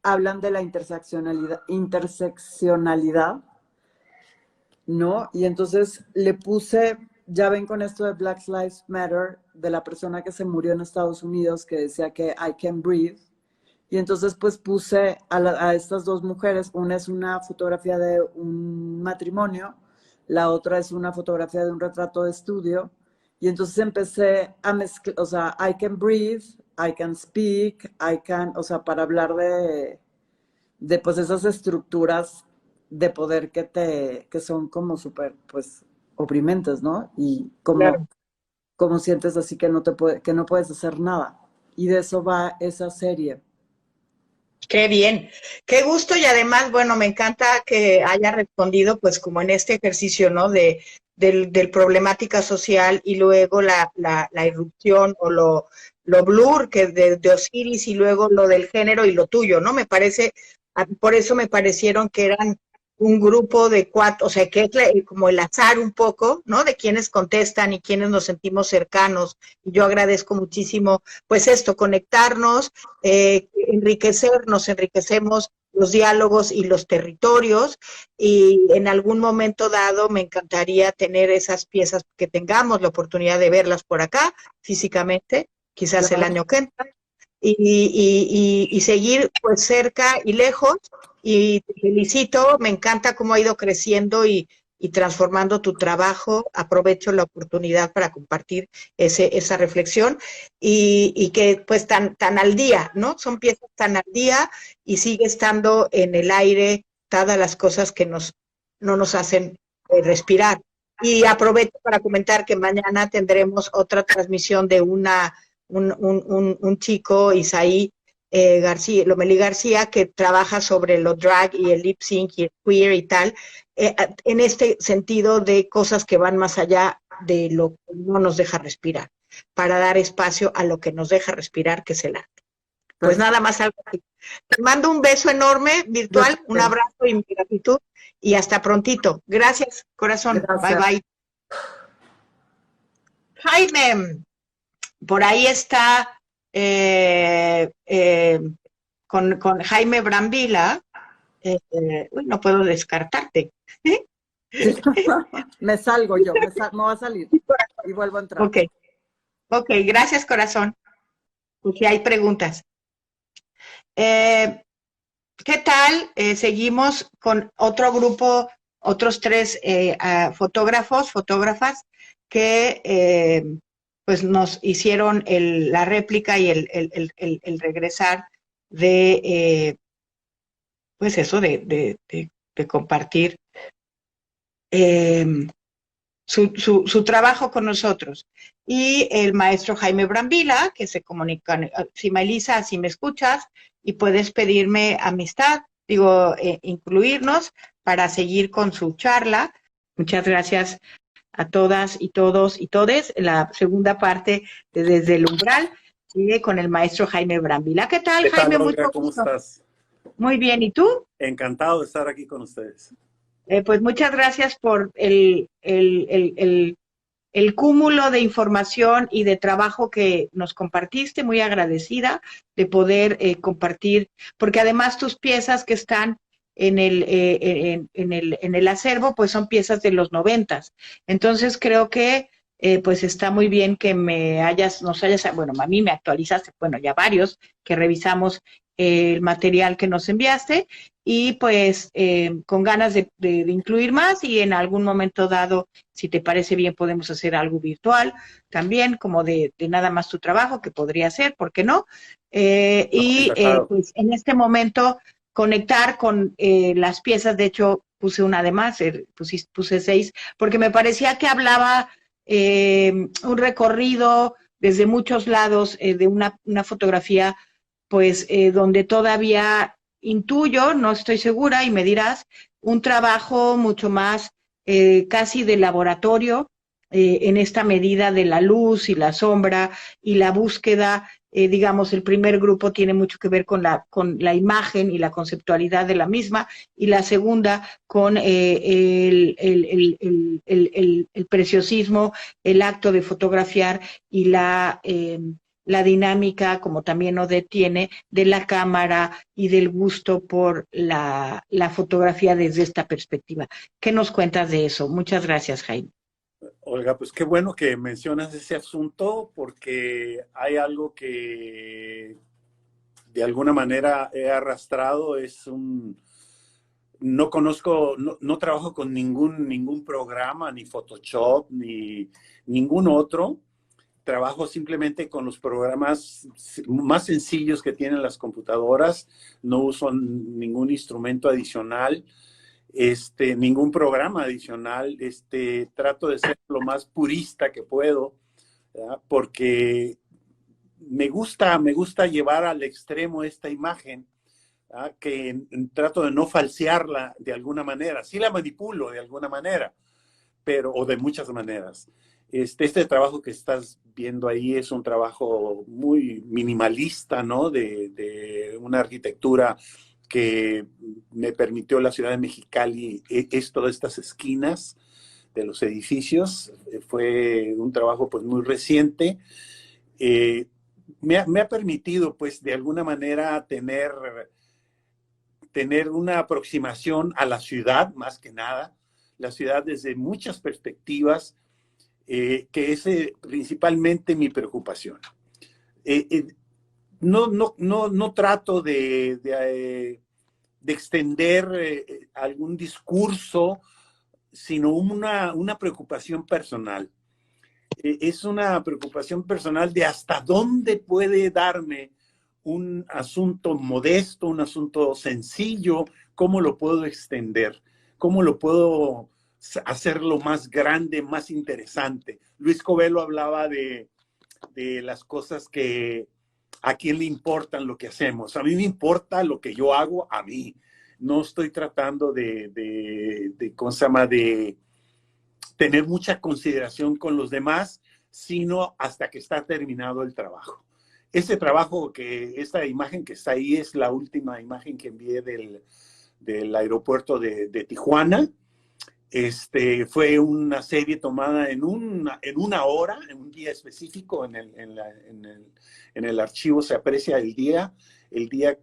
hablan de la interseccionalidad, ¿no? Y entonces le puse, ya ven con esto de Black Lives Matter, de la persona que se murió en Estados Unidos, que decía que I can breathe. Y entonces pues puse a estas dos mujeres, una es una fotografía de un matrimonio, la otra es una fotografía de un retrato de estudio, y entonces empecé a mezclar, o sea, I can breathe, I can speak, I can, o sea, para hablar de pues esas estructuras de poder que son como súper, pues, oprimentes, ¿no? Y Claro. como sientes así que que no puedes hacer nada. Y de eso va esa serie. Qué bien, qué gusto y además, bueno, me encanta que haya respondido pues como en este ejercicio, ¿no? Del problemática social y luego la irrupción o lo blur que de Osiris y luego lo del género y lo tuyo, ¿no? Me parece, por eso me parecieron que eran un grupo de cuatro, o sea, que es como el azar un poco, ¿no? De quienes contestan y quienes nos sentimos cercanos. Y yo agradezco muchísimo, pues esto, conectarnos, enriquecemos los diálogos y los territorios y en algún momento dado me encantaría tener esas piezas, que tengamos la oportunidad de verlas por acá físicamente, quizás Claro. el año que entra, y seguir pues cerca y lejos, y te felicito, me encanta cómo ha ido creciendo y transformando tu trabajo. Aprovecho la oportunidad para compartir esa reflexión y que pues tan al día, ¿no? Son piezas tan al día y sigue estando en el aire todas las cosas que no nos hacen respirar. Y aprovecho para comentar que mañana tendremos otra transmisión de un chico, Isaí García, Lomelí García, que trabaja sobre lo drag y el lip sync y el queer y tal, en este sentido de cosas que van más allá de lo que no nos deja respirar, para dar espacio a lo que nos deja respirar, que es el arte. Pues nada más algo así. Te mando un beso enorme, virtual, un abrazo y mi gratitud, y hasta prontito. Gracias, corazón. Gracias. Bye, bye. Jaime, por ahí está con Jaime Brambila. Uy, no puedo descartarte. Me salgo yo, me voy a salir y vuelvo a entrar. Ok, gracias, corazón. Porque hay preguntas. ¿Qué tal? Seguimos con otro grupo, otros tres fotógrafas que pues nos hicieron la réplica y el regresar de pues eso, de compartir su trabajo con nosotros. Y el maestro Jaime Brambila, que se comunica, si Melissa, si me escuchas, y puedes pedirme amistad, incluirnos para seguir con su charla. Muchas gracias a todas y todos y todes. La segunda parte de Desde el Umbral sigue con el maestro Jaime Brambila. ¿Qué tal, Jaime? Olga? ¿Cómo estás? Muy bien, ¿y tú? Encantado de estar aquí con ustedes. Pues muchas gracias por el cúmulo de información y de trabajo que nos compartiste, muy agradecida de poder compartir, porque además tus piezas que están en el acervo, pues son piezas de los 90s. Entonces creo que pues está muy bien que bueno, a mí me actualizaste, bueno, ya varios que revisamos el material que nos enviaste, y pues con ganas de incluir más, y en algún momento dado, si te parece bien, podemos hacer algo virtual también, como de nada más tu trabajo, que podría ser, ¿por qué no? Pues en este momento conectar con las piezas. De hecho puse una de más, puse 6, porque me parecía que hablaba un recorrido desde muchos lados de una fotografía, pues donde todavía intuyo, no estoy segura, y me dirás, un trabajo mucho más casi de laboratorio, en esta medida de la luz y la sombra y la búsqueda. Digamos, el primer grupo tiene mucho que ver con la imagen y la conceptualidad de la misma, y la segunda con el preciosismo, el acto de fotografiar y la dinámica, como también Odette tiene, de la cámara y del gusto por la fotografía desde esta perspectiva. ¿Qué nos cuentas de eso? Muchas gracias, Jaime. Olga, pues qué bueno que mencionas ese asunto porque hay algo que de alguna manera he arrastrado, no conozco, no trabajo con ningún programa, ni Photoshop, ni ningún otro. Trabajo simplemente con los programas más sencillos que tienen las computadoras, no uso ningún instrumento adicional. Ningún programa adicional, trato de ser lo más purista que puedo, ¿verdad? Porque me gusta llevar al extremo esta imagen, ¿verdad? Que trato de no falsearla de alguna manera, sí la manipulo de alguna manera, o de muchas maneras. Este trabajo que estás viendo ahí es un trabajo muy minimalista, ¿no? De una arquitectura que me permitió la ciudad de Mexicali, todas estas esquinas de los edificios. Fue un trabajo pues muy reciente. Me ha permitido pues de alguna manera tener una aproximación a la ciudad, más que nada, la ciudad desde muchas perspectivas, que es principalmente mi preocupación. No trato de extender algún discurso, sino una preocupación personal. Es una preocupación personal de hasta dónde puede darme un asunto modesto, un asunto sencillo, cómo lo puedo extender, cómo lo puedo hacerlo más grande, más interesante. Luis Covelo hablaba de las cosas que a quién le importan lo que hacemos. A mí me importa lo que yo hago a mí. No estoy tratando ¿cómo se llama? De tener mucha consideración con los demás, sino hasta que está terminado el trabajo. Esta imagen que está ahí es la última imagen que envié del aeropuerto de Tijuana. Fue una serie tomada en una hora, en un día específico, en el archivo se aprecia el día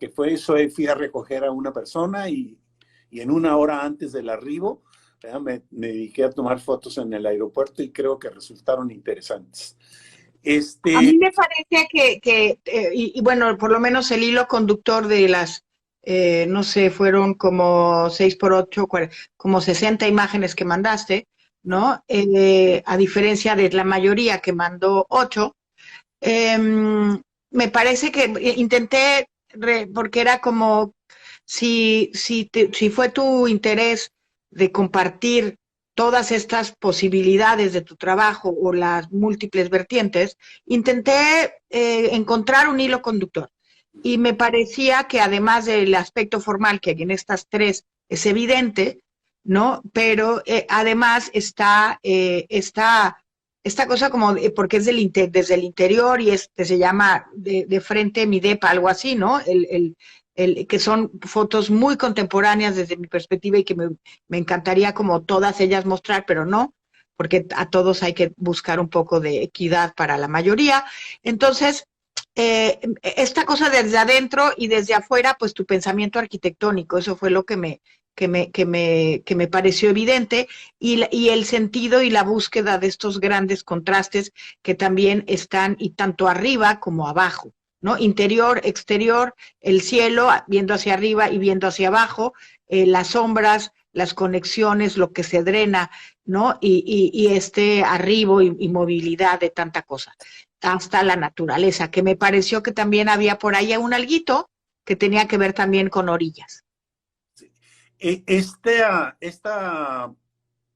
que fue eso. Fui a recoger a una persona y en una hora antes del arribo, me dediqué a tomar fotos en el aeropuerto y creo que resultaron interesantes. A mí me parece y bueno, por lo menos el hilo conductor de las no sé, fueron como 6 por 8, como 60 imágenes que mandaste, ¿no? A diferencia de la mayoría que mandó 8, me parece que intenté, porque era como, si fue tu interés de compartir todas estas posibilidades de tu trabajo o las múltiples vertientes, intenté encontrar un hilo conductor. Y me parecía que además del aspecto formal, que en estas 3 es evidente, ¿no? Pero además está esta cosa como, porque es desde el interior y se llama de frente mi depa, algo así, ¿no? Que son fotos muy contemporáneas desde mi perspectiva y que me encantaría como todas ellas mostrar, pero no, porque a todos hay que buscar un poco de equidad para la mayoría. Entonces, esta cosa desde adentro y desde afuera, pues tu pensamiento arquitectónico, eso fue lo que me pareció evidente, y el sentido y la búsqueda de estos grandes contrastes que también están y tanto arriba como abajo, ¿no? Interior, exterior, el cielo viendo hacia arriba y viendo hacia abajo, las sombras, las conexiones, lo que se drena, ¿no? Y este arribo y movilidad de tanta cosa, hasta la naturaleza, que me pareció que también había por ahí un alguito que tenía que ver también con orillas. Esta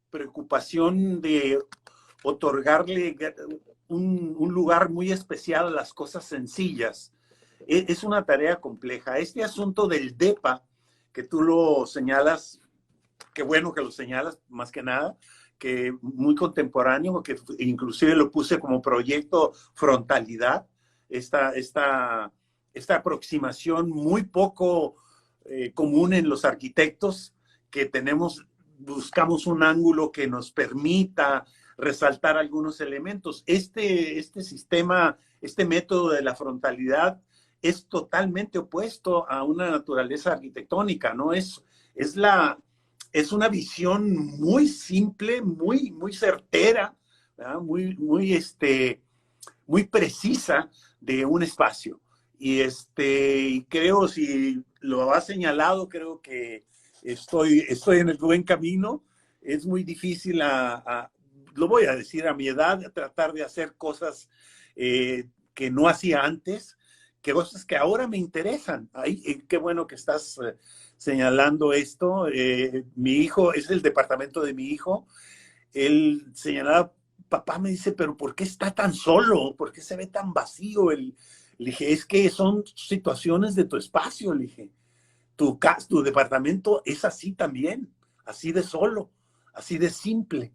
preocupación de otorgarle un lugar muy especial a las cosas sencillas es una tarea compleja. Este asunto del DEPA, que tú lo señalas, qué bueno que lo señalas más que nada, que muy contemporáneo, que inclusive lo puse como proyecto Frontalidad, esta aproximación muy poco común en los arquitectos, que buscamos un ángulo que nos permita resaltar algunos elementos. Este sistema, este método de la frontalidad es totalmente opuesto a una naturaleza arquitectónica, ¿no? Es una visión muy simple, muy certera, ¿verdad? Muy precisa de un espacio. Y creo, si lo has señalado, creo que estoy en el buen camino. Es muy difícil, lo voy a decir, a mi edad, tratar de hacer cosas que no hacía antes, cosas que ahora me interesan. Qué bueno que estás señalando esto. Mi hijo, es el departamento de mi hijo. Él señalaba, papá me dice, pero ¿por qué está tan solo? ¿Por qué se ve tan vacío? Le dije, es que son situaciones de tu espacio. Le dije, tu departamento es así también, así de solo, así de simple.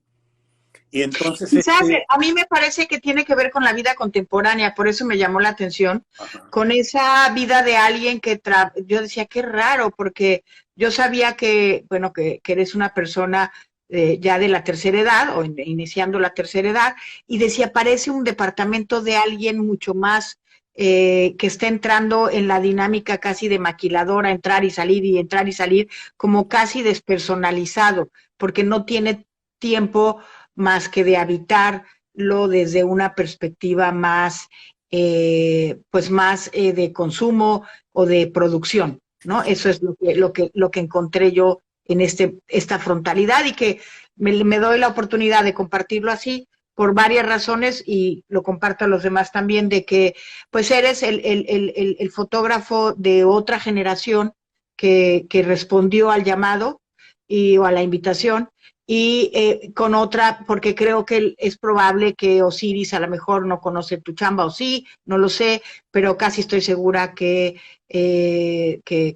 Y entonces quizás a mí me parece que tiene que ver con la vida contemporánea, por eso me llamó la atención, con esa vida de alguien que yo decía, qué raro, porque yo sabía que, bueno, que eres una persona ya de la tercera edad, o iniciando la tercera edad, y decía, parece un departamento de alguien mucho más que está entrando en la dinámica casi de maquiladora, entrar y salir, como casi despersonalizado, porque no tiene tiempo más que de habitarlo desde una perspectiva más, pues más de consumo o de producción, ¿no? Eso es lo que encontré yo en esta frontalidad, y que me doy la oportunidad de compartirlo así por varias razones, y lo comparto a los demás también, de que pues eres el fotógrafo de otra generación que respondió al llamado o a la invitación, y con otra, porque creo que es probable que Osiris a lo mejor no conoce tu chamba, o sí, no lo sé, pero casi estoy segura que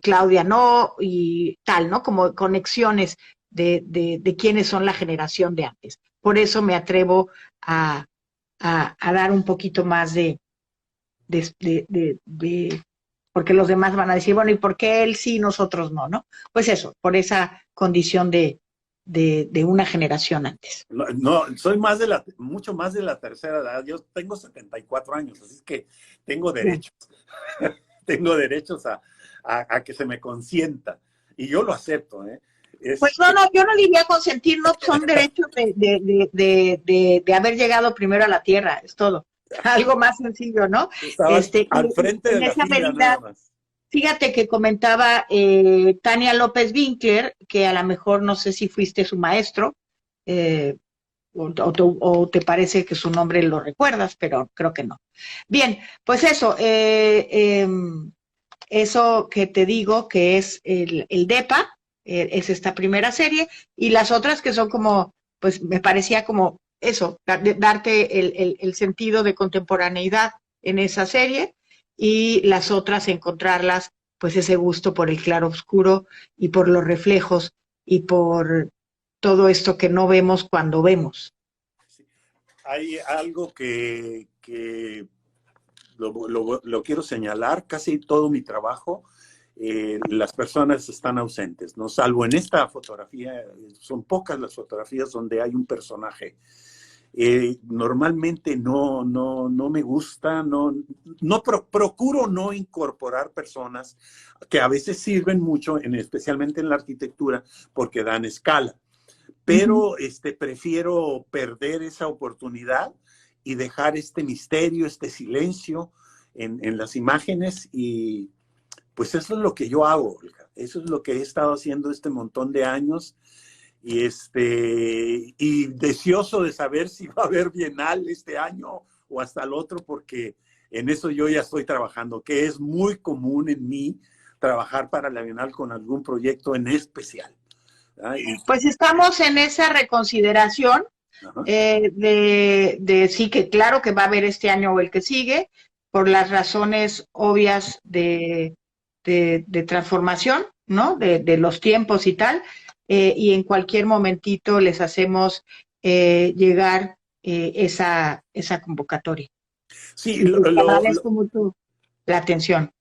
Claudia no, y tal, ¿no? Como conexiones de quiénes son la generación de antes. Por eso me atrevo a dar un poquito más porque los demás van a decir, bueno, ¿y por qué él sí, nosotros no, no? Pues eso, por esa condición de una generación antes. No, soy mucho más de la tercera edad. Yo tengo 74 años, así que tengo derechos. Tengo derechos a que se me consienta. Y yo lo acepto, ¿eh? Pues no, yo no diría consentir, no son derechos de haber llegado primero a la Tierra, es todo. Algo más sencillo, ¿no? Al frente de la fila, nada más. Fíjate que comentaba Tania López Winkler, que a lo mejor no sé si fuiste su maestro, o te parece que su nombre lo recuerdas, pero creo que no. Bien, pues eso que te digo que es el DEPA, es esta primera serie, y las otras que son como, pues me parecía como eso, darte el sentido de contemporaneidad en esa serie, y las otras encontrarlas, pues ese gusto por el claro oscuro y por los reflejos y por todo esto que no vemos cuando vemos. Sí. Hay algo que lo quiero señalar, casi todo mi trabajo, las personas están ausentes, ¿no? Salvo en esta fotografía, son pocas las fotografías donde hay un personaje. Normalmente no me gusta, procuro no incorporar personas que a veces sirven mucho, especialmente en la arquitectura, porque dan escala. Pero prefiero perder esa oportunidad y dejar este misterio, este silencio en las imágenes, y pues eso es lo que yo hago, Olga. Eso es lo que he estado haciendo este montón de años. Y deseoso de saber si va a haber Bienal este año o hasta el otro, porque en eso yo ya estoy trabajando, que es muy común en mí trabajar para la Bienal con algún proyecto en especial. Pues estamos en esa reconsideración de sí, que claro que va a haber este año o el que sigue, por las razones obvias de transformación, ¿no? De los tiempos y tal. Y en cualquier momentito les hacemos llegar esa convocatoria. Sí, Y te agradezco mucho la atención.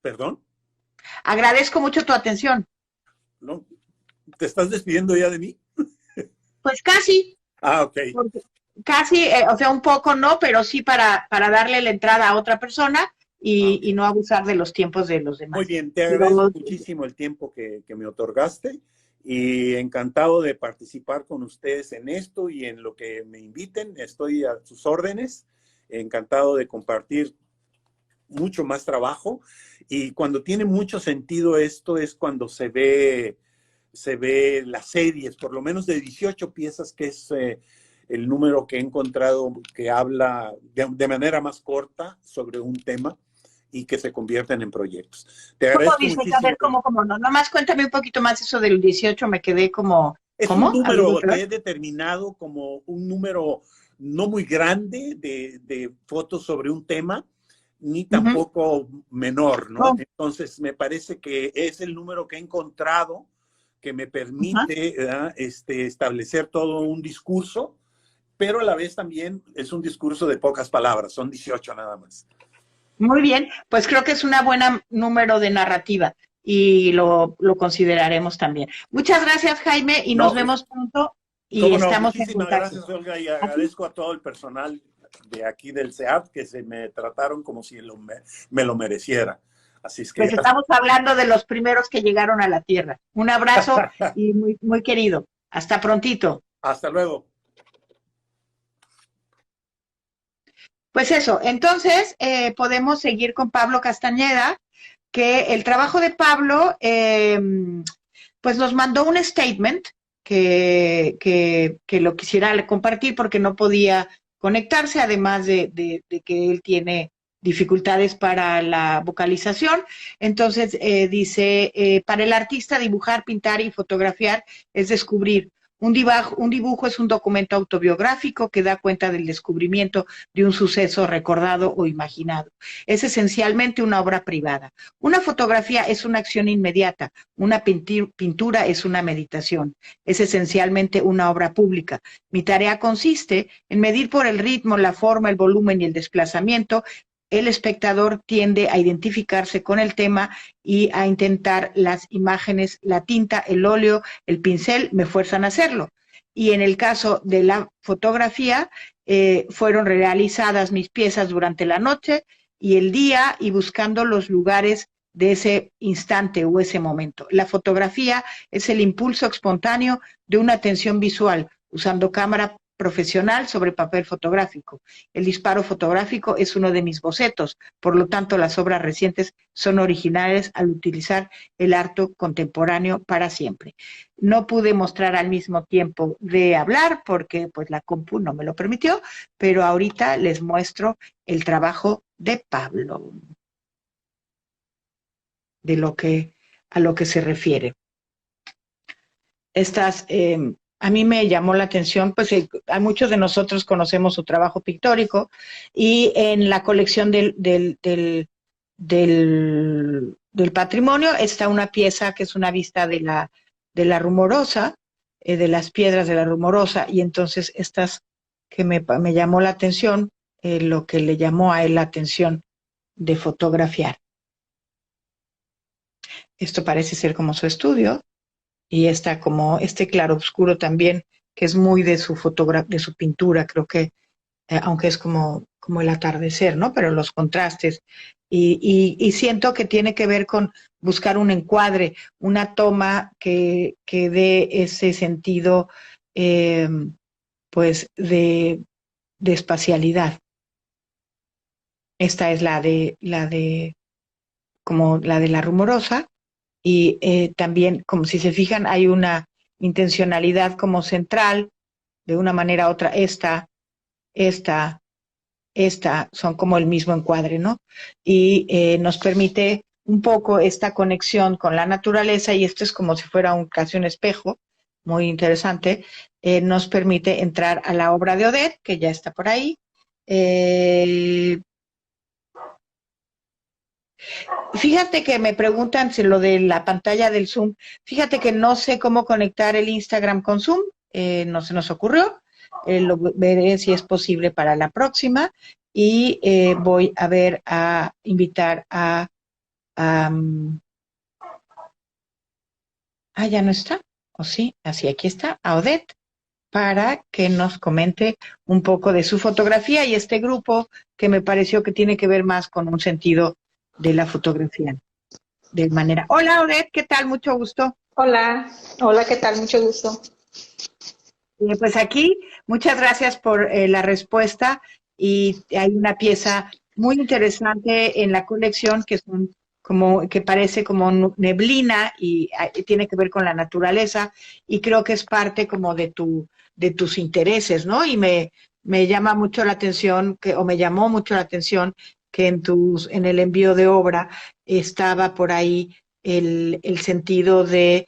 ¿Perdón? Agradezco mucho tu atención. ¿No? ¿Te estás despidiendo ya de mí? Pues casi. Ah, ok. Casi, o sea, un poco no, pero sí para darle la entrada a otra persona y no abusar de los tiempos de los demás. Muy bien, te agradezco muchísimo el tiempo que me otorgaste y encantado de participar con ustedes en esto y en lo que me inviten. Estoy a sus órdenes, encantado de compartir mucho más trabajo, y cuando tiene mucho sentido esto es cuando se ve las series, por lo menos de 18 piezas, que es el número que he encontrado que habla de manera más corta sobre un tema y que se convierten en proyectos. Te agradezco muchísimo. A ver, ¿cómo no? Nomás cuéntame un poquito más eso del 18, me quedé como... Es ¿cómo? un número que he determinado como un número no muy grande de fotos sobre un tema, ni tampoco menor, ¿no? Entonces, me parece que es el número que he encontrado que me permite establecer todo un discurso, pero a la vez también es un discurso de pocas palabras, son 18 nada más. Muy bien, pues creo que es una buena número de narrativa y lo consideraremos también. Muchas gracias, Jaime, y nos vemos pronto y estamos en contacto. Muchísimas gracias, Olga, y agradezco a todo el personal de aquí del CEAP que se me trataron como si me lo mereciera. Así es que... Pues estamos hablando de los primeros que llegaron a la Tierra. Un abrazo y muy, muy querido. Hasta prontito. Hasta luego. Pues eso, entonces podemos seguir con Pablo Castañeda, que el trabajo de Pablo, pues nos mandó un statement que lo quisiera compartir porque no podía conectarse, además de que él tiene dificultades para la vocalización. Entonces dice, para el artista dibujar, pintar y fotografiar es descubrir. Un dibujo es un documento autobiográfico que da cuenta del descubrimiento de un suceso recordado o imaginado. Es esencialmente una obra privada. Una fotografía es una acción inmediata. Una pintura es una meditación. Es esencialmente una obra pública. Mi tarea consiste en medir por el ritmo, la forma, el volumen y el desplazamiento. El espectador tiende a identificarse con el tema y a intentar las imágenes, la tinta, el óleo, el pincel, me fuerzan a hacerlo. Y en el caso de la fotografía, fueron realizadas mis piezas durante la noche y el día y buscando los lugares de ese instante o ese momento. La fotografía es el impulso espontáneo de una atención visual, usando cámara profesional sobre papel fotográfico. El disparo fotográfico es uno de mis bocetos, por lo tanto las obras recientes son originales al utilizar el arte contemporáneo para siempre. No pude mostrar al mismo tiempo de hablar porque pues la compu no me lo permitió, pero ahorita les muestro el trabajo de Pablo, de a lo que se refiere. A mí me llamó la atención, pues a muchos de nosotros conocemos su trabajo pictórico y en la colección del patrimonio está una pieza que es una vista de la Rumorosa, de las piedras de la Rumorosa, y entonces estas que me llamó la atención, lo que le llamó a él la atención de fotografiar. Esto parece ser como su estudio. Y está como este claroscuro también, que es muy de su pintura, creo que, aunque es como el atardecer, ¿no? Pero los contrastes. Y siento que tiene que ver con buscar un encuadre, una toma que dé ese sentido, pues, de espacialidad. Esta es la de la Rumorosa. Y también, como si se fijan, hay una intencionalidad como central, de una manera u otra, esta, son como el mismo encuadre, ¿no? Y nos permite un poco esta conexión con la naturaleza, y esto es como si fuera casi un espejo, muy interesante, nos permite entrar a la obra de Odette, que ya está por ahí. Fíjate que me preguntan si lo de la pantalla del Zoom. Fíjate que no sé cómo conectar el Instagram con Zoom, no se nos ocurrió. lo veré si es posible para la próxima y voy a ver a invitar a ya no está, o sí, así aquí está, a Odette, para que nos comente un poco de su fotografía y este grupo que me pareció que tiene que ver más con un sentido de la fotografía, de manera. Hola Odette, ¿qué tal? Mucho gusto. Hola, hola, ¿qué tal? Mucho gusto. Pues aquí, muchas gracias por la respuesta y hay una pieza muy interesante en la colección que son como que parece como neblina y tiene que ver con la naturaleza y creo que es parte como de de tus intereses, ¿no? Y me llama mucho la atención o me llamó mucho la atención que en el envío de obra estaba por ahí el sentido de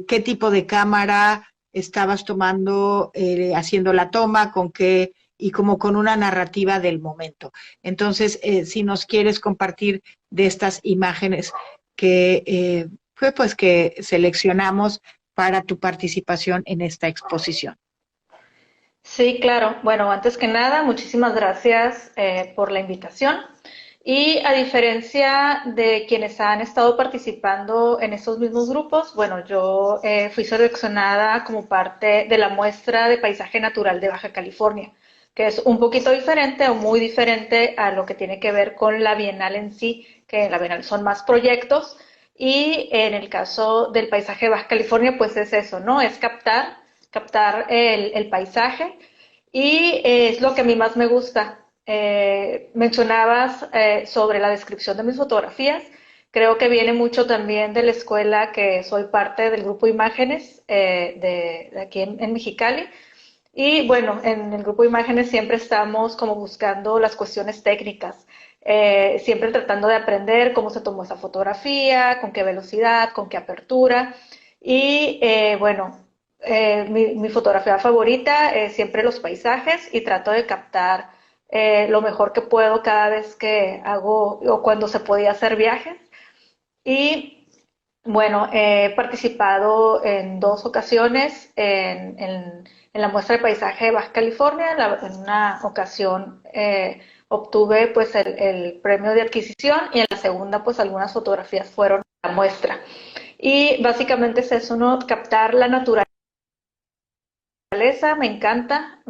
qué tipo de cámara estabas tomando, haciendo la toma, con qué, y como con una narrativa del momento. Entonces, si nos quieres compartir de estas imágenes fue pues que seleccionamos para tu participación en esta exposición. Sí, claro. Bueno, antes que nada, muchísimas gracias por la invitación. Y a diferencia de quienes han estado participando en estos mismos grupos, bueno, yo fui seleccionada como parte de la muestra de paisaje natural de Baja California, que es un poquito diferente o muy diferente a lo que tiene que ver con la Bienal en sí, que en la Bienal son más proyectos. Y en el caso del paisaje de Baja California, pues es eso, ¿no? Es captar el paisaje y es lo que a mí más me gusta. Mencionabas sobre la descripción de mis fotografías. Creo que viene mucho también de la escuela que soy parte del grupo Imágenes de aquí en Mexicali. Y bueno, en el grupo Imágenes siempre estamos como buscando las cuestiones técnicas, siempre tratando de aprender cómo se tomó esa fotografía, con qué velocidad, con qué apertura. Y bueno, mi fotografía favorita es siempre los paisajes y trato de captar lo mejor que puedo cada vez que hago o cuando se podía hacer viajes. Y bueno, he participado en dos ocasiones en la muestra de paisaje de Baja California. En una ocasión obtuve pues el premio de adquisición y en la segunda pues algunas fotografías fueron a la muestra. Y básicamente es eso, ¿no? Captar la naturaleza, me encanta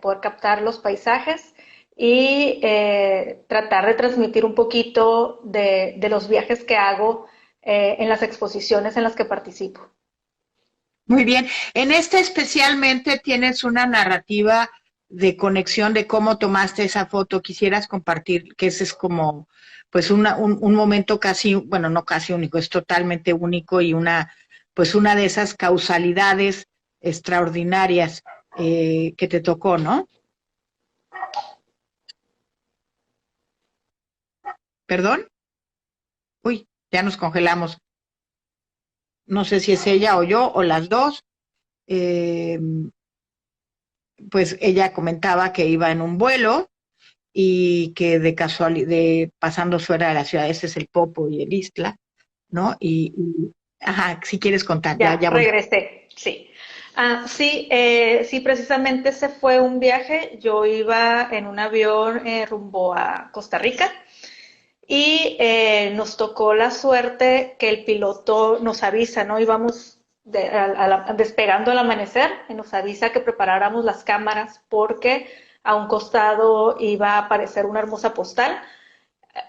poder captar los paisajes y tratar de transmitir un poquito de los viajes que hago en las exposiciones en las que participo. Muy bien. En este especialmente tienes una narrativa de conexión de cómo tomaste esa foto. Quisieras compartir, que ese es como, pues un momento casi, bueno, no casi único, es totalmente único y pues una de esas causalidades extraordinarias que te tocó, ¿no? ¿Perdón? Uy, ya nos congelamos. No sé si es ella o yo o las dos. Eh, pues ella comentaba que iba en un vuelo y que de casualidad, pasando fuera de la ciudad, ese es el Popo y el Istla, ¿no? Ajá, si quieres contar, Ya, ya voy. regresé, sí. Sí, sí, precisamente ese fue un viaje. Yo iba en un avión rumbo a Costa Rica y nos tocó la suerte que el piloto nos avisa, ¿no? Íbamos despegando al amanecer y nos avisa que preparáramos las cámaras porque a un costado iba a aparecer una hermosa postal.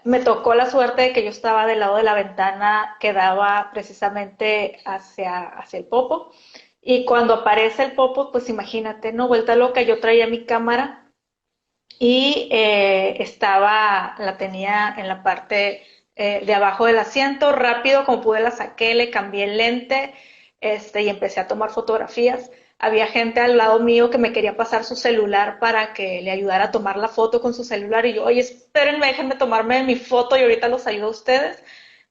Me tocó la suerte de que yo estaba del lado de la ventana que daba precisamente hacia el Popo. Y cuando aparece el Popo, pues imagínate, ¿no? Vuelta loca, yo traía mi cámara y la tenía en la parte de abajo del asiento, rápido como pude la saqué, le cambié el lente y empecé a tomar fotografías. Había gente al lado mío que me quería pasar su celular para que le ayudara a tomar la foto con su celular y yo, oye, espérenme, déjenme tomarme mi foto y ahorita los ayudo a ustedes.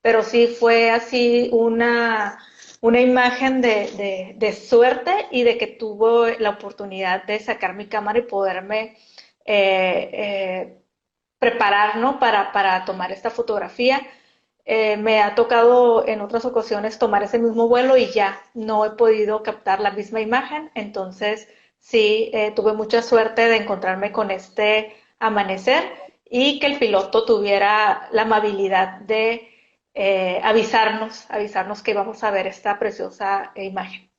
Pero sí fue así una imagen de suerte y de que tuvo la oportunidad de sacar mi cámara y poderme eh, preparar, ¿no? Para tomar esta fotografía. Me ha tocado en otras ocasiones tomar ese mismo vuelo y ya no he podido captar la misma imagen. Entonces, sí, tuve mucha suerte de encontrarme con este amanecer y que el piloto tuviera la amabilidad de avisarnos que íbamos a ver esta preciosa imagen.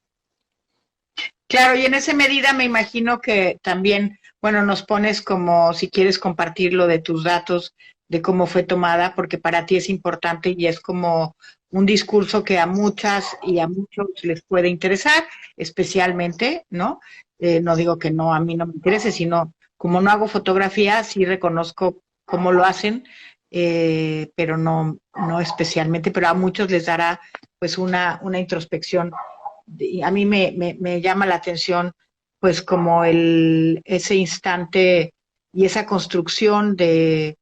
Claro, y en esa medida me imagino que también, bueno, nos pones como si quieres compartir lo de tus datos de cómo fue tomada, porque para ti es importante y es como un discurso que a muchas y a muchos les puede interesar, especialmente, ¿no? No digo que no, a mí no me interese, sino como no hago fotografía, sí reconozco cómo lo hacen, pero no especialmente, pero a muchos les dará pues una introspección. A mí me llama la atención pues como ese instante y esa construcción de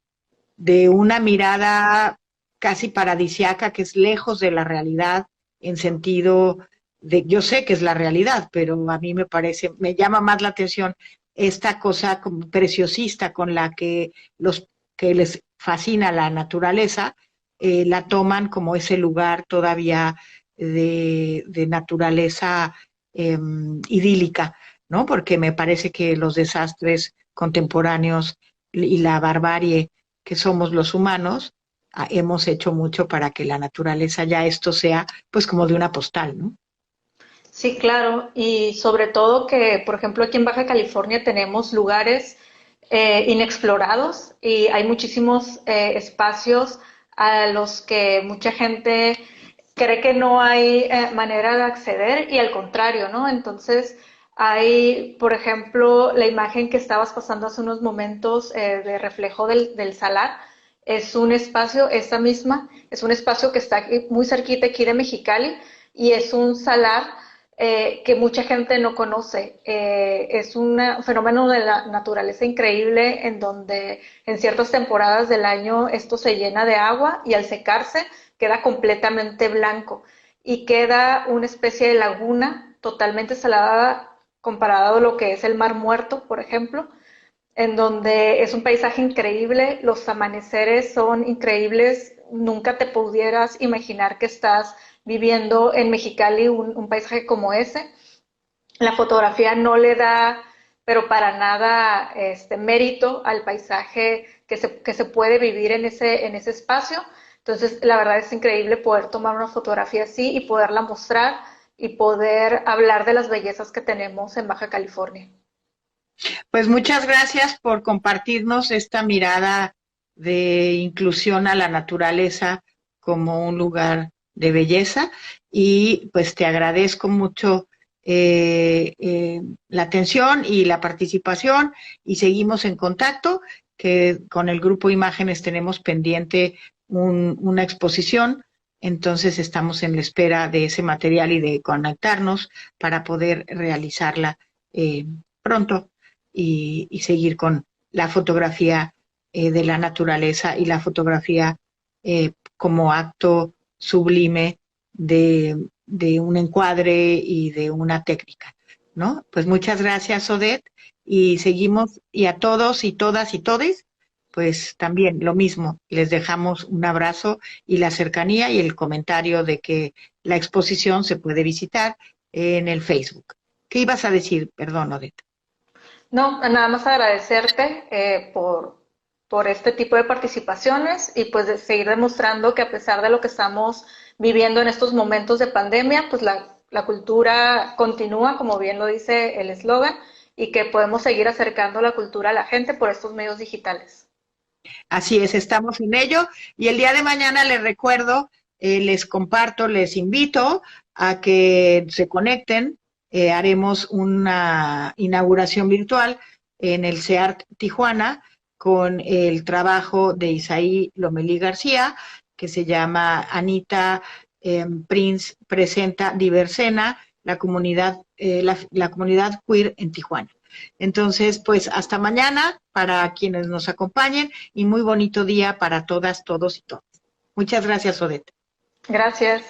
una mirada casi paradisiaca que es lejos de la realidad en sentido de, yo sé que es la realidad, pero a mí me parece, me llama más la atención esta cosa como preciosista con la que los que les fascina la naturaleza, la toman como ese lugar todavía de naturaleza idílica, ¿no? Porque me parece que los desastres contemporáneos y la barbarie que somos los humanos, hemos hecho mucho para que la naturaleza ya esto sea pues como de una postal, ¿no? Sí, claro, y sobre todo que, por ejemplo, aquí en Baja California tenemos lugares inexplorados y hay muchísimos espacios a los que mucha gente cree que no hay manera de acceder y al contrario, ¿no? Entonces, hay, por ejemplo, la imagen que estabas pasando hace unos momentos de reflejo del salar, es un espacio, esta misma, es un espacio que está aquí, muy cerquita aquí de Mexicali y es un salar que mucha gente no conoce. Es un fenómeno de la naturaleza increíble en donde en ciertas temporadas del año esto se llena de agua y al secarse queda completamente blanco y queda una especie de laguna totalmente salada comparado a lo que es el Mar Muerto, por ejemplo, en donde es un paisaje increíble, los amaneceres son increíbles, nunca te pudieras imaginar que estás viviendo en Mexicali un paisaje como ese. La fotografía no le da, pero para nada, mérito al paisaje que se puede vivir en ese espacio. Entonces, la verdad es increíble poder tomar una fotografía así y poderla mostrar y poder hablar de las bellezas que tenemos en Baja California. Pues muchas gracias por compartirnos esta mirada de inclusión a la naturaleza como un lugar de belleza y pues te agradezco mucho la atención y la participación y seguimos en contacto, que con el grupo Imágenes tenemos pendiente una exposición, entonces estamos en la espera de ese material y de conectarnos para poder realizarla pronto y seguir con la fotografía de la naturaleza y la fotografía como acto sublime de un encuadre y de una técnica, ¿no? Pues muchas gracias, Odette, y seguimos, y a todos y todas y todes, pues también lo mismo, les dejamos un abrazo y la cercanía y el comentario de que la exposición se puede visitar en el Facebook. ¿Qué ibas a decir? Perdón, Odette. No, nada más agradecerte por este tipo de participaciones y pues de seguir demostrando que a pesar de lo que estamos viviendo en estos momentos de pandemia, pues la cultura continúa, como bien lo dice el eslogan, y que podemos seguir acercando la cultura a la gente por estos medios digitales. Así es, estamos en ello y el día de mañana les recuerdo, les comparto, les invito a que se conecten, haremos una inauguración virtual en el CEART Tijuana con el trabajo de Isaí Lomelí García, que se llama Anita Prince presenta Diversena, la comunidad queer en Tijuana. Entonces, pues hasta mañana para quienes nos acompañen y muy bonito día para todas, todos y todas. Muchas gracias, Odette. Gracias.